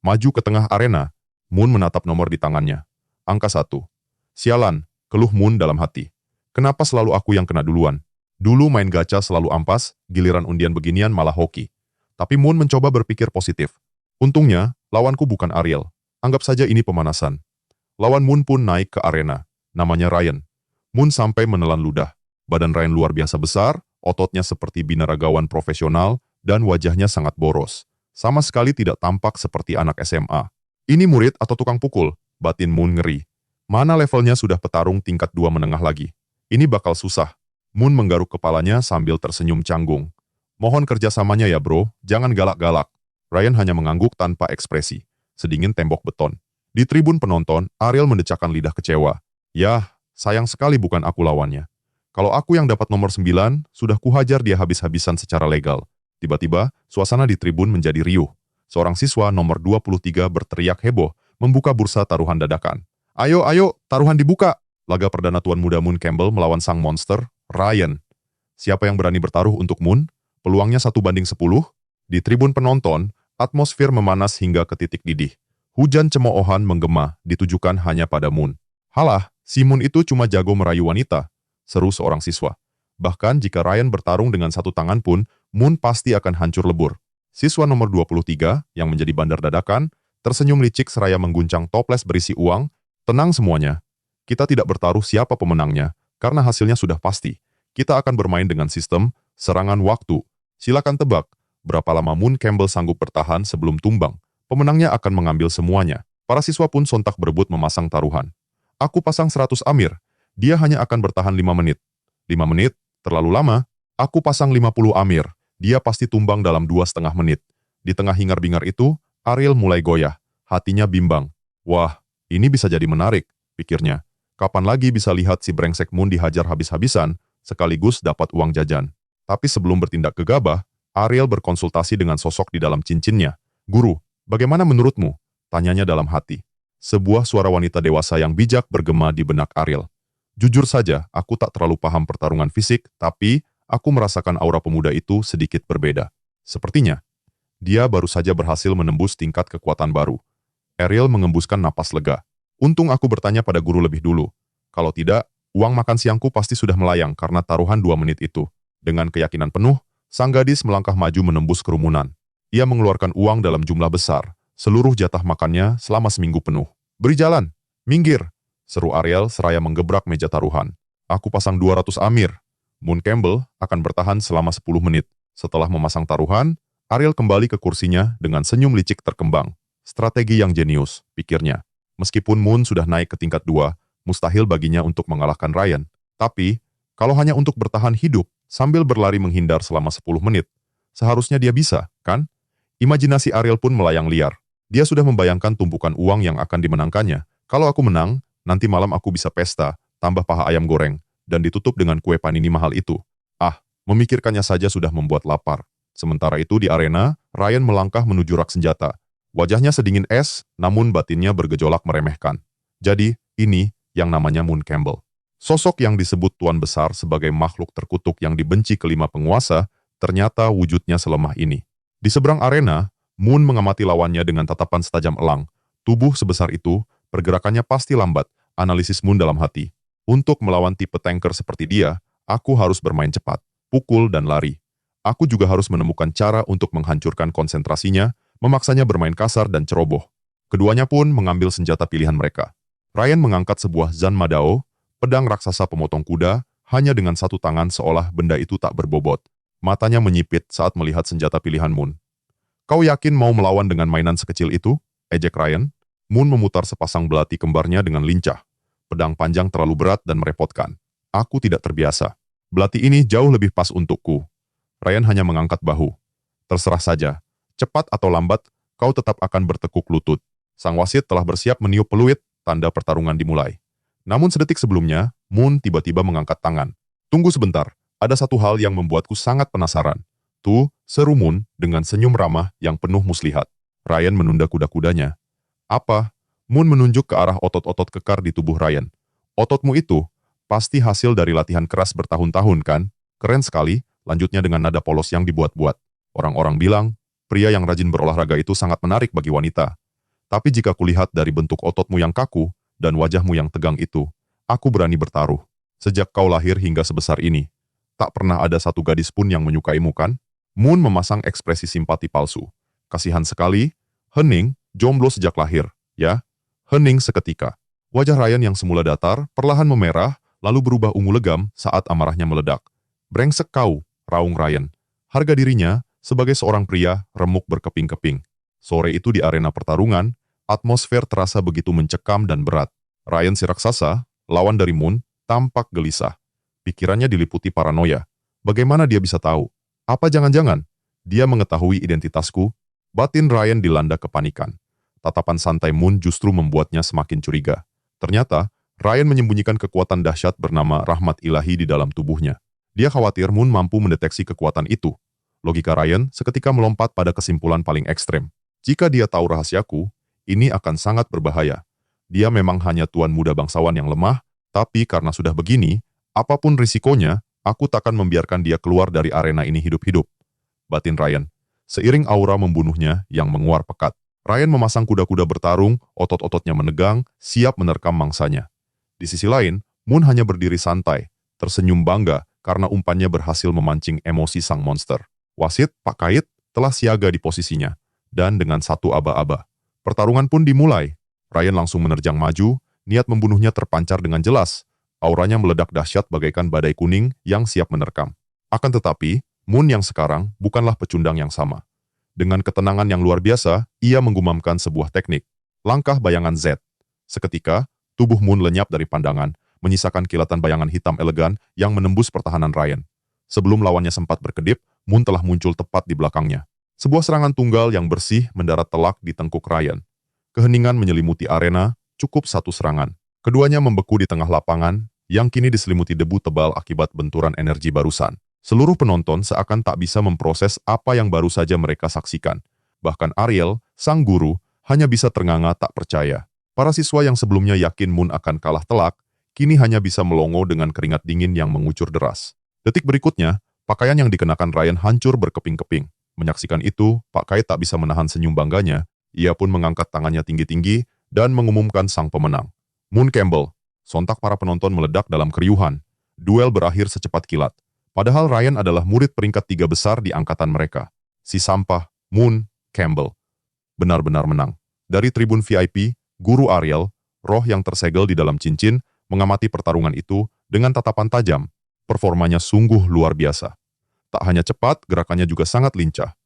Maju ke tengah arena. Moon menatap nomor di tangannya. Angka 1. Sialan, keluh Moon dalam hati. Kenapa selalu aku yang kena duluan? Dulu main gacha selalu ampas, giliran undian beginian malah hoki. Tapi Moon mencoba berpikir positif. Untungnya, lawanku bukan Ariel. Anggap saja ini pemanasan. Lawan Moon pun naik ke arena. Namanya Ryan. Moon sampai menelan ludah. Badan Ryan luar biasa besar, ototnya seperti binaragawan profesional, dan wajahnya sangat boros. Sama sekali tidak tampak seperti anak SMA. Ini murid atau tukang pukul? Batin Moon ngeri. Mana levelnya sudah petarung tingkat 2 menengah lagi? Ini bakal susah. Moon menggaruk kepalanya sambil tersenyum canggung. Mohon kerjasamanya ya bro, jangan galak-galak. Ryan hanya mengangguk tanpa ekspresi. Sedingin tembok beton. Di tribun penonton, Ariel mendecakkan lidah kecewa. Yah, sayang sekali bukan aku lawannya. Kalau aku yang dapat nomor 9, sudah kuhajar dia habis-habisan secara legal. Tiba-tiba, suasana di tribun menjadi riuh. Seorang siswa nomor 23 berteriak heboh, membuka bursa taruhan dadakan. Ayo, ayo, taruhan dibuka! Laga perdana Tuan Muda Moon Campbell melawan sang monster, Ryan. Siapa yang berani bertaruh untuk Moon? Peluangnya 1/10? Di tribun penonton, atmosfer memanas hingga ke titik didih. Hujan cemoohan menggema, ditujukan hanya pada Moon. Halah, si Moon itu cuma jago merayu wanita, seru seorang siswa. Bahkan jika Ryan bertarung dengan satu tangan pun, Moon pasti akan hancur lebur. Siswa nomor 23, yang menjadi bandar dadakan, tersenyum licik seraya mengguncang toples berisi uang. Tenang semuanya. Kita tidak bertaruh siapa pemenangnya, karena hasilnya sudah pasti. Kita akan bermain dengan sistem serangan waktu. Silakan tebak, berapa lama Moon Campbell sanggup bertahan sebelum tumbang. Pemenangnya akan mengambil semuanya. Para siswa pun sontak berebut memasang taruhan. Aku pasang 100 Amir. Dia hanya akan bertahan 5 menit. 5 menit? Terlalu lama. Aku pasang 50 Amir, dia pasti tumbang dalam 2,5 menit. Di tengah hingar-bingar itu, Ariel mulai goyah, hatinya bimbang. Wah, ini bisa jadi menarik, pikirnya. Kapan lagi bisa lihat si brengsek Moon dihajar habis-habisan, sekaligus dapat uang jajan. Tapi sebelum bertindak gegabah, Ariel berkonsultasi dengan sosok di dalam cincinnya. Guru, bagaimana menurutmu? Tanyanya dalam hati. Sebuah suara wanita dewasa yang bijak bergema di benak Ariel. Jujur saja, aku tak terlalu paham pertarungan fisik, tapi aku merasakan aura pemuda itu sedikit berbeda. Sepertinya, dia baru saja berhasil menembus tingkat kekuatan baru. Ariel mengembuskan napas lega. Untung aku bertanya pada guru lebih dulu. Kalau tidak, uang makan siangku pasti sudah melayang karena taruhan 2 menit itu. Dengan keyakinan penuh, sang gadis melangkah maju menembus kerumunan. Ia mengeluarkan uang dalam jumlah besar, seluruh jatah makannya selama seminggu penuh. Beri jalan, minggir, seru Ariel seraya menggebrak meja taruhan. Aku pasang 200 Amir. Moon Campbell akan bertahan selama 10 menit. Setelah memasang taruhan, Ariel kembali ke kursinya dengan senyum licik terkembang. Strategi yang jenius, pikirnya. Meskipun Moon sudah naik ke tingkat 2, mustahil baginya untuk mengalahkan Ryan. Tapi, kalau hanya untuk bertahan hidup sambil berlari menghindar selama 10 menit, seharusnya dia bisa, kan? Imajinasi Ariel pun melayang liar. Dia sudah membayangkan tumpukan uang yang akan dimenangkannya. Kalau aku menang, nanti malam aku bisa pesta, tambah paha ayam goreng, dan ditutup dengan kue panini mahal itu. Ah, memikirkannya saja sudah membuat lapar. Sementara itu di arena, Ryan melangkah menuju rak senjata. Wajahnya sedingin es, namun batinnya bergejolak meremehkan. Jadi, ini yang namanya Moon Campbell. Sosok yang disebut Tuan Besar sebagai makhluk terkutuk yang dibenci kelima penguasa, ternyata wujudnya selemah ini. Di seberang arena, Moon mengamati lawannya dengan tatapan setajam elang. Tubuh sebesar itu, pergerakannya pasti lambat, analisis Moon dalam hati. Untuk melawan tipe tanker seperti dia, aku harus bermain cepat, pukul dan lari. Aku juga harus menemukan cara untuk menghancurkan konsentrasinya, memaksanya bermain kasar dan ceroboh. Keduanya pun mengambil senjata pilihan mereka. Ryan mengangkat sebuah Zan Madao, pedang raksasa pemotong kuda, hanya dengan satu tangan seolah benda itu tak berbobot. Matanya menyipit saat melihat senjata pilihan Moon. Kau yakin mau melawan dengan mainan sekecil itu? Ejek Ryan. Moon memutar sepasang belati kembarnya dengan lincah. Pedang panjang terlalu berat dan merepotkan. Aku tidak terbiasa. Belati ini jauh lebih pas untukku. Ryan hanya mengangkat bahu. Terserah saja. Cepat atau lambat, kau tetap akan bertekuk lutut. Sang wasit telah bersiap meniup peluit, tanda pertarungan dimulai. Namun sedetik sebelumnya, Moon tiba-tiba mengangkat tangan. Tunggu sebentar, ada satu hal yang membuatku sangat penasaran. Tuh, seru Moon dengan senyum ramah yang penuh muslihat. Ryan menunda kuda-kudanya. Apa? Moon menunjuk ke arah otot-otot kekar di tubuh Ryan. Ototmu itu pasti hasil dari latihan keras bertahun-tahun kan? Keren sekali, lanjutnya dengan nada polos yang dibuat-buat. Orang-orang bilang, pria yang rajin berolahraga itu sangat menarik bagi wanita. Tapi jika kulihat dari bentuk ototmu yang kaku dan wajahmu yang tegang itu, aku berani bertaruh. Sejak kau lahir hingga sebesar ini, tak pernah ada satu gadis pun yang menyukaimu kan? Moon memasang ekspresi simpati palsu. Kasihan sekali, hening, jomblo sejak lahir, ya? Hening seketika. Wajah Ryan yang semula datar, perlahan memerah, lalu berubah ungu legam saat amarahnya meledak. Brengsek kau, raung Ryan. Harga dirinya, sebagai seorang pria, remuk berkeping-keping. Sore itu di arena pertarungan, atmosfer terasa begitu mencekam dan berat. Ryan si raksasa, lawan dari Moon, tampak gelisah. Pikirannya diliputi paranoia. Bagaimana dia bisa tahu? Apa jangan-jangan dia mengetahui identitasku? Batin Ryan dilanda kepanikan. Tatapan santai Moon justru membuatnya semakin curiga. Ternyata, Ryan menyembunyikan kekuatan dahsyat bernama rahmat ilahi di dalam tubuhnya. Dia khawatir Moon mampu mendeteksi kekuatan itu. Logika Ryan seketika melompat pada kesimpulan paling ekstrem. Jika dia tahu rahasiaku, ini akan sangat berbahaya. Dia memang hanya tuan muda bangsawan yang lemah, tapi karena sudah begini, apapun risikonya, aku takkan membiarkan dia keluar dari arena ini hidup-hidup. Batin Ryan. Seiring aura membunuhnya yang menguar pekat, Ryan memasang kuda-kuda bertarung, otot-ototnya menegang, siap menerkam mangsanya. Di sisi lain, Moon hanya berdiri santai, tersenyum bangga karena umpannya berhasil memancing emosi sang monster. Wasit, Pak Kait, telah siaga di posisinya, dan dengan satu aba-aba. Pertarungan pun dimulai. Ryan langsung menerjang maju, niat membunuhnya terpancar dengan jelas. Auranya meledak dahsyat bagaikan badai kuning yang siap menerkam. Akan tetapi, Moon yang sekarang bukanlah pecundang yang sama. Dengan ketenangan yang luar biasa, ia menggumamkan sebuah teknik. Langkah bayangan Z. Seketika, tubuh Moon lenyap dari pandangan, menyisakan kilatan bayangan hitam elegan yang menembus pertahanan Ryan. Sebelum lawannya sempat berkedip, Moon telah muncul tepat di belakangnya. Sebuah serangan tunggal yang bersih mendarat telak di tengkuk Ryan. Keheningan menyelimuti arena, cukup satu serangan. Keduanya membeku di tengah lapangan, yang kini diselimuti debu tebal akibat benturan energi barusan. Seluruh penonton seakan tak bisa memproses apa yang baru saja mereka saksikan. Bahkan Ariel, sang guru, hanya bisa ternganga tak percaya. Para siswa yang sebelumnya yakin Moon akan kalah telak, kini hanya bisa melongo dengan keringat dingin yang mengucur deras. Detik berikutnya, pakaian yang dikenakan Ryan hancur berkeping-keping. Menyaksikan itu, Pak Kai tak bisa menahan senyum bangganya. Ia pun mengangkat tangannya tinggi-tinggi dan mengumumkan sang pemenang. Moon Campbell. Sontak para penonton meledak dalam keriuhan. Duel berakhir secepat kilat. Padahal Ryan adalah murid peringkat 3 besar di angkatan mereka. Si sampah, Moon Campbell, benar-benar menang. Dari tribun VIP, Guru Ariel, roh yang tersegel di dalam cincin, mengamati pertarungan itu dengan tatapan tajam. Performanya sungguh luar biasa. Tak hanya cepat, gerakannya juga sangat lincah.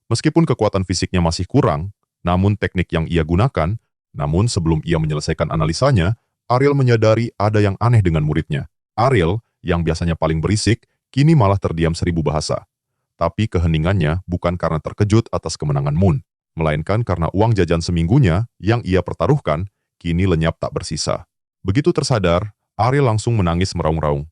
Meskipun kekuatan fisiknya masih kurang, namun teknik yang ia gunakan, namun sebelum ia menyelesaikan analisanya, Ariel menyadari ada yang aneh dengan muridnya. Ariel, yang biasanya paling berisik, kini malah terdiam 1000 bahasa. Tapi keheningannya bukan karena terkejut atas kemenangan Moon, melainkan karena uang jajan seminggunya yang ia pertaruhkan, kini lenyap tak bersisa. Begitu tersadar, Ariel langsung menangis meraung-raung.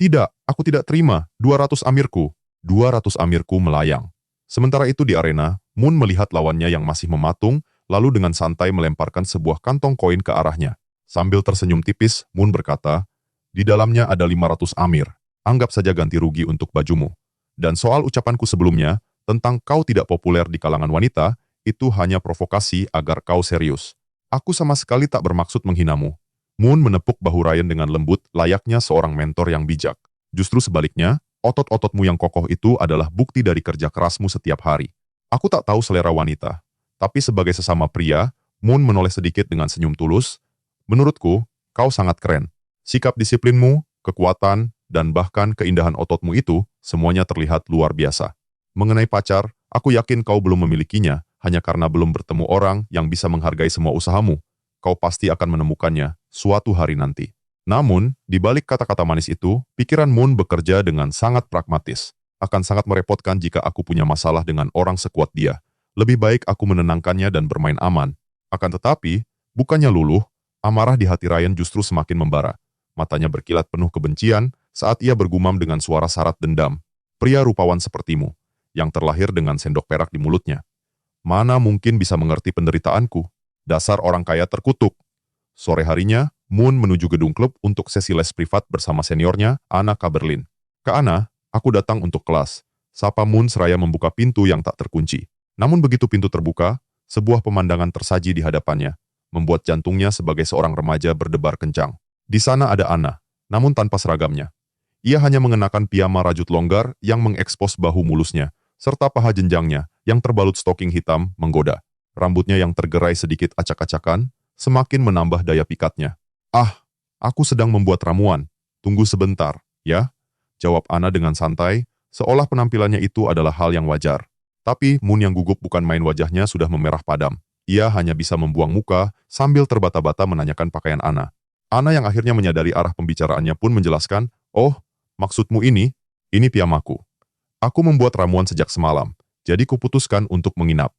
Tidak, aku tidak terima, 200 amirku. 200 amirku melayang. Sementara itu di arena, Moon melihat lawannya yang masih mematung, lalu dengan santai melemparkan sebuah kantong koin ke arahnya. Sambil tersenyum tipis, Moon berkata, di dalamnya ada 500 amir. Anggap saja ganti rugi untuk bajumu. Dan soal ucapanku sebelumnya, tentang kau tidak populer di kalangan wanita, itu hanya provokasi agar kau serius. Aku sama sekali tak bermaksud menghinamu. Moon menepuk bahu Ryan dengan lembut, layaknya seorang mentor yang bijak. Justru sebaliknya, otot-ototmu yang kokoh itu adalah bukti dari kerja kerasmu setiap hari. Aku tak tahu selera wanita, tapi sebagai sesama pria, Moon menoleh sedikit dengan senyum tulus. Menurutku, kau sangat keren. Sikap disiplinmu, kekuatan, dan bahkan keindahan ototmu itu, semuanya terlihat luar biasa. Mengenai pacar, aku yakin kau belum memilikinya, hanya karena belum bertemu orang yang bisa menghargai semua usahamu. Kau pasti akan menemukannya suatu hari nanti. Namun, di balik kata-kata manis itu, pikiran Moon bekerja dengan sangat pragmatis. Akan sangat merepotkan jika aku punya masalah dengan orang sekuat dia. Lebih baik aku menenangkannya dan bermain aman. Akan tetapi, bukannya luluh, amarah di hati Ryan justru semakin membara. Matanya berkilat penuh kebencian saat ia bergumam dengan suara syarat dendam. Pria rupawan sepertimu, yang terlahir dengan sendok perak di mulutnya. Mana mungkin bisa mengerti penderitaanku? Dasar orang kaya terkutuk. Sore harinya, Moon menuju gedung klub untuk sesi les privat bersama seniornya, Anna Kaberlin. Kak Anna, aku datang untuk kelas. Sapa Moon seraya membuka pintu yang tak terkunci. Namun begitu pintu terbuka, sebuah pemandangan tersaji di hadapannya, membuat jantungnya sebagai seorang remaja berdebar kencang. Di sana ada Anna, namun tanpa seragamnya. Ia hanya mengenakan piyama rajut longgar yang mengekspos bahu mulusnya, serta paha jenjangnya yang terbalut stoking hitam menggoda. Rambutnya yang tergerai sedikit acak-acakan, semakin menambah daya pikatnya. Ah, aku sedang membuat ramuan. Tunggu sebentar, ya? Jawab Anna dengan santai, seolah penampilannya itu adalah hal yang wajar. Tapi Moon yang gugup bukan main, wajahnya sudah memerah padam. Ia hanya bisa membuang muka sambil terbata-bata menanyakan pakaian Anna. Anna yang akhirnya menyadari arah pembicaraannya pun menjelaskan, oh, maksudmu ini piyamaku. Aku membuat ramuan sejak semalam, jadi kuputuskan untuk menginap.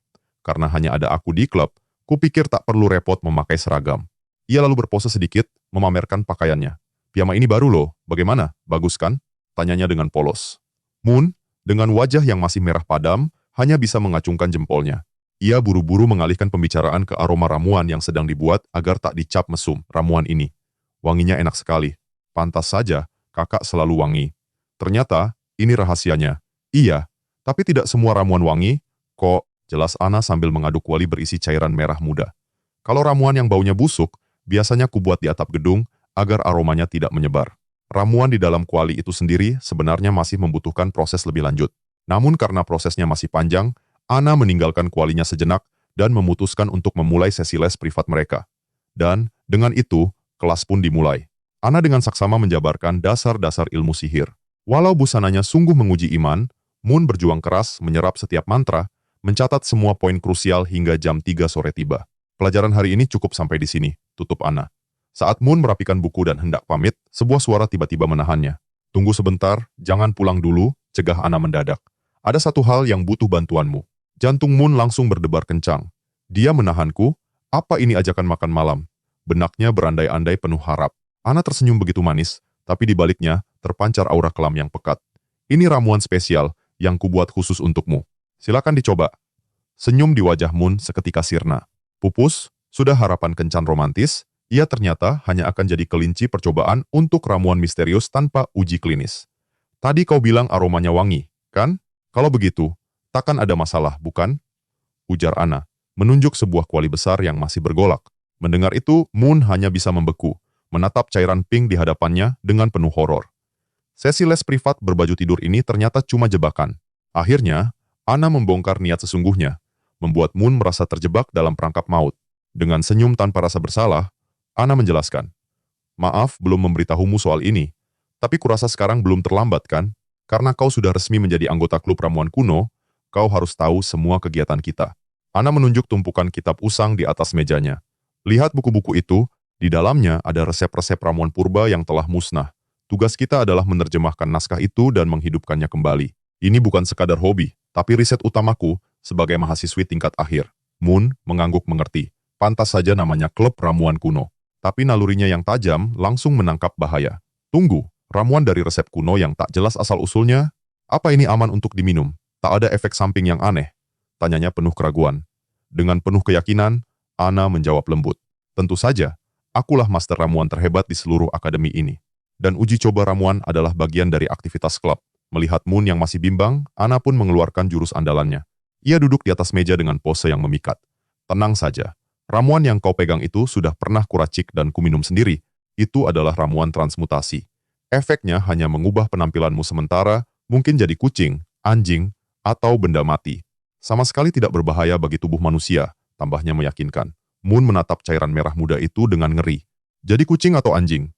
Karena hanya ada aku di klub, kupikir tak perlu repot memakai seragam. Ia lalu berpose sedikit, memamerkan pakaiannya. Piyama ini baru loh, bagaimana? Bagus kan? Tanyanya dengan polos. Moon, dengan wajah yang masih merah padam, hanya bisa mengacungkan jempolnya. Ia buru-buru mengalihkan pembicaraan ke aroma ramuan yang sedang dibuat agar tak dicap mesum ramuan ini. Wanginya enak sekali. Pantas saja, kakak selalu wangi. Ternyata, ini rahasianya. Iya, tapi tidak semua ramuan wangi, kok, jelas Anna sambil mengaduk kuali berisi cairan merah muda. Kalau ramuan yang baunya busuk, biasanya kubuat di atap gedung agar aromanya tidak menyebar. Ramuan di dalam kuali itu sendiri sebenarnya masih membutuhkan proses lebih lanjut. Namun karena prosesnya masih panjang, Anna meninggalkan kualinya sejenak dan memutuskan untuk memulai sesi les privat mereka. Dan, dengan itu, kelas pun dimulai. Anna dengan saksama menjabarkan dasar-dasar ilmu sihir. Walau busananya sungguh menguji iman, Moon berjuang keras menyerap setiap mantra, mencatat semua poin krusial hingga jam 3 sore tiba. Pelajaran hari ini cukup sampai di sini, tutup Anna. Saat Moon merapikan buku dan hendak pamit, sebuah suara tiba-tiba menahannya. Tunggu sebentar, jangan pulang dulu, cegah Ana mendadak. Ada satu hal yang butuh bantuanmu. Jantung Moon langsung berdebar kencang. Dia menahanku, apa ini ajakan makan malam? Benaknya berandai-andai penuh harap. Ana tersenyum begitu manis, tapi di baliknya terpancar aura kelam yang pekat. Ini ramuan spesial yang kubuat khusus untukmu. Silakan dicoba. Senyum di wajah Moon seketika sirna. Pupus, sudah harapan kencan romantis, ia ternyata hanya akan jadi kelinci percobaan untuk ramuan misterius tanpa uji klinis. Tadi kau bilang aromanya wangi, kan? Kalau begitu, takkan ada masalah, bukan? Ujar Ana, menunjuk sebuah kuali besar yang masih bergolak. Mendengar itu, Moon hanya bisa membeku, menatap cairan pink di hadapannya dengan penuh horor. Sesi les privat berbaju tidur ini ternyata cuma jebakan. Akhirnya, Ana membongkar niat sesungguhnya, membuat Moon merasa terjebak dalam perangkap maut. Dengan senyum tanpa rasa bersalah, Ana menjelaskan, "Maaf belum memberitahumu soal ini, tapi kurasa sekarang belum terlambat kan? Karena kau sudah resmi menjadi anggota klub ramuan kuno, kau harus tahu semua kegiatan kita." Ana menunjuk tumpukan kitab usang di atas mejanya. "Lihat buku-buku itu, di dalamnya ada resep-resep ramuan purba yang telah musnah. Tugas kita adalah menerjemahkan naskah itu dan menghidupkannya kembali. Ini bukan sekadar hobi, tapi riset utamaku sebagai mahasiswi tingkat akhir." Moon mengangguk mengerti. Pantas saja namanya klub ramuan kuno. Tapi nalurinya yang tajam langsung menangkap bahaya. "Tunggu, ramuan dari resep kuno yang tak jelas asal-usulnya? Apa ini aman untuk diminum? Tak ada efek samping yang aneh?" Tanyanya penuh keraguan. Dengan penuh keyakinan, Ana menjawab lembut. "Tentu saja, akulah master ramuan terhebat di seluruh akademi ini. Dan uji coba ramuan adalah bagian dari aktivitas klub." Melihat Moon yang masih bimbang, Ana pun mengeluarkan jurus andalannya. Ia duduk di atas meja dengan pose yang memikat. "Tenang saja. Ramuan yang kau pegang itu sudah pernah kuracik dan kuminum sendiri. Itu adalah ramuan transmutasi. Efeknya hanya mengubah penampilanmu sementara, mungkin jadi kucing, anjing, atau benda mati. Sama sekali tidak berbahaya bagi tubuh manusia," tambahnya meyakinkan. Moon menatap cairan merah muda itu dengan ngeri. "Jadi kucing atau anjing?"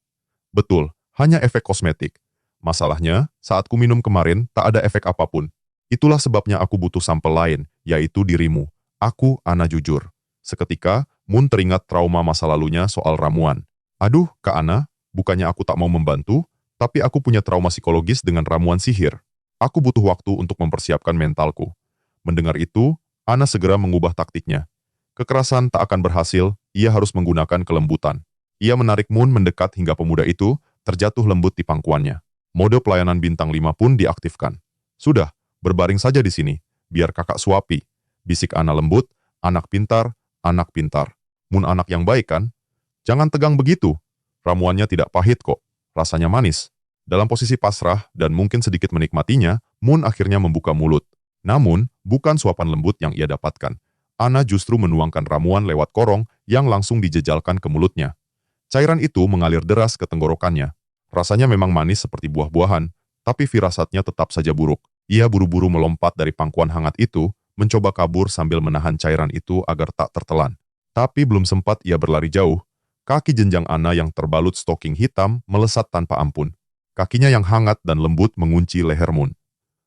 "Betul, hanya efek kosmetik. Masalahnya, saat kuminum kemarin, tak ada efek apapun. Itulah sebabnya aku butuh sampel lain, yaitu dirimu. Aku, Ana jujur." Seketika, Moon teringat trauma masa lalunya soal ramuan. "Aduh, Kak Ana, bukannya aku tak mau membantu, tapi aku punya trauma psikologis dengan ramuan sihir. Aku butuh waktu untuk mempersiapkan mentalku." Mendengar itu, Ana segera mengubah taktiknya. Kekerasan tak akan berhasil, ia harus menggunakan kelembutan. Ia menarik Moon mendekat hingga pemuda itu terjatuh lembut di pangkuannya. Mode pelayanan bintang 5 pun diaktifkan. "Sudah, berbaring saja di sini, biar kakak suapi," bisik Ana lembut. "Anak pintar, anak pintar. Moon anak yang baik kan? Jangan tegang begitu. Ramuannya tidak pahit kok, rasanya manis." Dalam posisi pasrah dan mungkin sedikit menikmatinya, Moon akhirnya membuka mulut. Namun, bukan suapan lembut yang ia dapatkan. Ana justru menuangkan ramuan lewat korong yang langsung dijejalkan ke mulutnya. Cairan itu mengalir deras ke tenggorokannya. Rasanya memang manis seperti buah-buahan, tapi firasatnya tetap saja buruk. Ia buru-buru melompat dari pangkuan hangat itu, mencoba kabur sambil menahan cairan itu agar tak tertelan. Tapi belum sempat ia berlari jauh, kaki jenjang Ana yang terbalut stoking hitam melesat tanpa ampun. Kakinya yang hangat dan lembut mengunci leher Moon.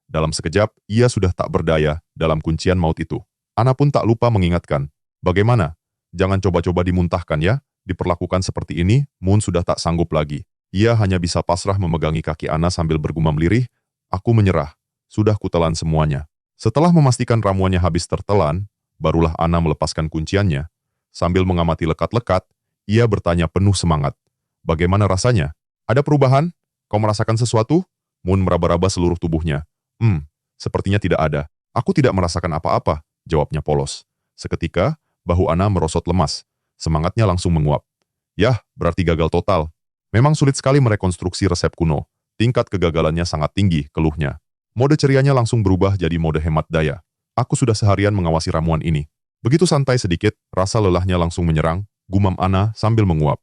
Dalam sekejap, ia sudah tak berdaya dalam kuncian maut itu. Ana pun tak lupa mengingatkan, "Bagaimana? Jangan coba-coba dimuntahkan ya." Diperlakukan seperti ini, Moon sudah tak sanggup lagi. Ia hanya bisa pasrah memegangi kaki Ana sambil bergumam lirih, "Aku menyerah. Sudah kutelan semuanya." Setelah memastikan ramuannya habis tertelan, barulah Ana melepaskan kunciannya. Sambil mengamati lekat-lekat, ia bertanya penuh semangat, "Bagaimana rasanya? Ada perubahan? Kau merasakan sesuatu?" Moon meraba-raba seluruh tubuhnya. Sepertinya tidak ada. Aku tidak merasakan apa-apa," jawabnya polos. Seketika, bahu Ana merosot lemas. Semangatnya langsung menguap. "Yah, berarti gagal total. Memang sulit sekali merekonstruksi resep kuno. Tingkat kegagalannya sangat tinggi," keluhnya. Mode cerianya langsung berubah jadi mode hemat daya. "Aku sudah seharian mengawasi ramuan ini." Begitu santai sedikit, rasa lelahnya langsung menyerang, gumam Ana sambil menguap.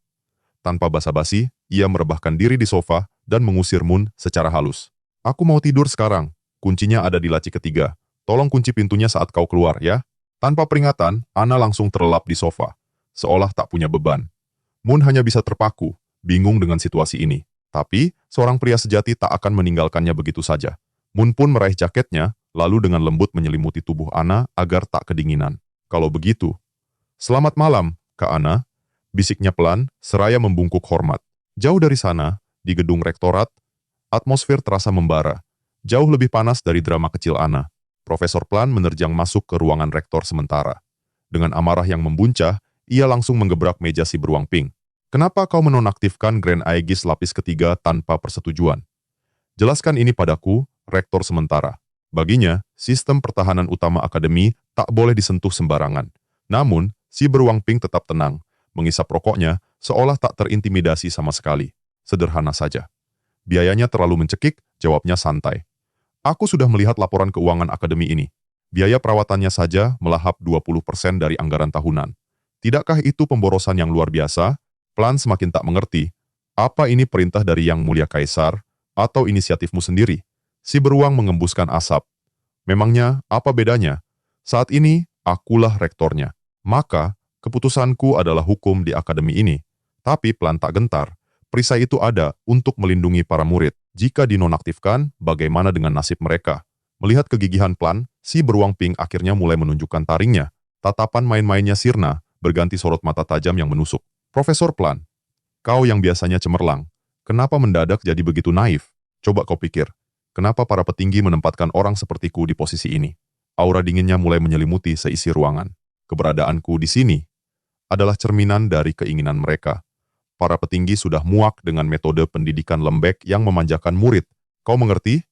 Tanpa basa-basi, ia merebahkan diri di sofa dan mengusir Moon secara halus. "Aku mau tidur sekarang. Kuncinya ada di laci ketiga. Tolong kunci pintunya saat kau keluar, ya." Tanpa peringatan, Ana langsung terlelap di sofa, seolah tak punya beban. Moon hanya bisa terpaku, bingung dengan situasi ini. Tapi, seorang pria sejati tak akan meninggalkannya begitu saja. Moon pun meraih jaketnya, lalu dengan lembut menyelimuti tubuh Ana agar tak kedinginan. "Kalau begitu, selamat malam, Kak Ana," bisiknya pelan, seraya membungkuk hormat. Jauh dari sana, di gedung rektorat, Atmosfer terasa membara. Jauh lebih panas dari drama kecil Ana. Profesor Plan menerjang masuk ke ruangan rektor sementara. Dengan amarah yang membuncah, ia langsung menggebrak meja si beruang pink. Kenapa kau menonaktifkan Grand Aegis lapis ketiga tanpa persetujuan? Jelaskan ini padaku, rektor sementara. Baginya, sistem pertahanan utama akademi tak boleh disentuh sembarangan. Namun, si beruang pink tetap tenang, mengisap rokoknya seolah tak terintimidasi sama sekali. Sederhana saja. Biayanya terlalu mencekik, jawabnya santai. Aku sudah melihat laporan keuangan akademi ini. Biaya perawatannya saja melahap 20% dari anggaran tahunan. Tidakkah itu pemborosan yang luar biasa? Plan semakin tak mengerti. Apa ini perintah dari Yang Mulia Kaisar, atau inisiatifmu sendiri? Si beruang mengembuskan asap. Memangnya apa bedanya? Saat ini, akulah rektornya. Maka, keputusanku adalah hukum di akademi ini. Tapi Plan tak gentar. Perisai itu ada untuk melindungi para murid. Jika dinonaktifkan, bagaimana dengan nasib mereka? Melihat kegigihan Plan, si beruang pink akhirnya mulai menunjukkan taringnya. Tatapan main-mainnya sirna, berganti sorot mata tajam yang menusuk. Profesor Plan, kau yang biasanya cemerlang, kenapa mendadak jadi begitu naif? Coba kau pikir, kenapa para petinggi menempatkan orang sepertiku di posisi ini? Aura dinginnya mulai menyelimuti seisi ruangan. Keberadaanku di sini adalah cerminan dari keinginan mereka. Para petinggi sudah muak dengan metode pendidikan lembek yang memanjakan murid. Kau mengerti?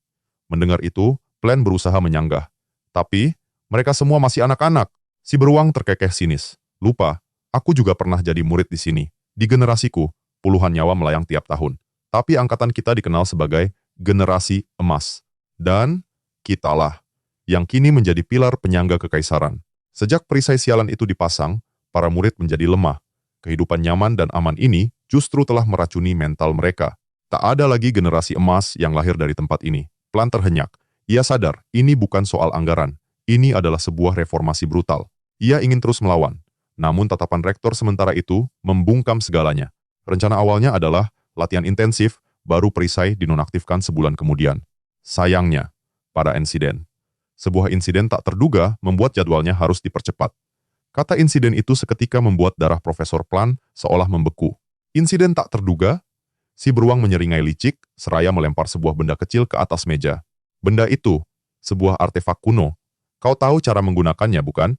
Mendengar itu, Plan berusaha menyanggah. Tapi, mereka semua masih anak-anak. Si beruang terkekeh sinis. Lupa, aku juga pernah jadi murid di sini. Di generasiku, puluhan nyawa melayang tiap tahun. Tapi angkatan kita dikenal sebagai generasi emas. Dan, kitalah, yang kini menjadi pilar penyangga kekaisaran. Sejak perisai sialan itu dipasang, para murid menjadi lemah. Kehidupan nyaman dan aman ini justru telah meracuni mental mereka. Tak ada lagi generasi emas yang lahir dari tempat ini. Plan terhenyak. Ia sadar, ini bukan soal anggaran. Ini adalah sebuah reformasi brutal. Ia ingin terus melawan. Namun tatapan rektor sementara itu membungkam segalanya. Rencana awalnya adalah latihan intensif, baru perisai dinonaktifkan sebulan kemudian. Sayangnya, pada insiden. Sebuah insiden tak terduga membuat jadwalnya harus dipercepat. Kata insiden itu seketika membuat darah Profesor Plan seolah membeku. Insiden tak terduga? Si beruang menyeringai licik, seraya melempar sebuah benda kecil ke atas meja. Benda itu, sebuah artefak kuno. Kau tahu cara menggunakannya, bukan?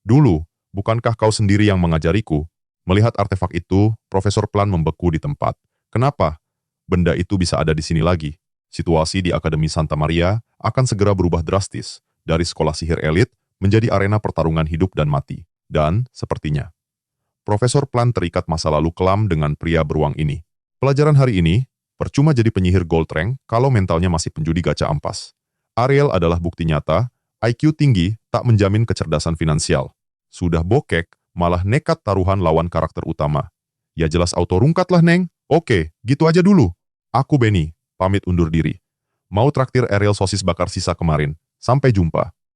Dulu, bukankah kau sendiri yang mengajariku? Melihat artefak itu, Profesor Plan membeku di tempat. Kenapa? Benda itu bisa ada di sini lagi. Situasi di Akademi Santa Maria akan segera berubah drastis, dari sekolah sihir elit menjadi arena pertarungan hidup dan mati. Dan, sepertinya, Profesor Plan terikat masa lalu kelam dengan pria beruang ini. Pelajaran hari ini, percuma jadi penyihir gold rank kalau mentalnya masih penjudi gacha ampas. Ariel adalah bukti nyata, IQ tinggi tak menjamin kecerdasan finansial. Sudah bokek, malah nekat taruhan lawan karakter utama. Ya jelas auto rungkat lah, Neng. Oke, gitu aja dulu. Aku Benny, pamit undur diri. Mau traktir Ariel sosis bakar sisa kemarin. Sampai jumpa.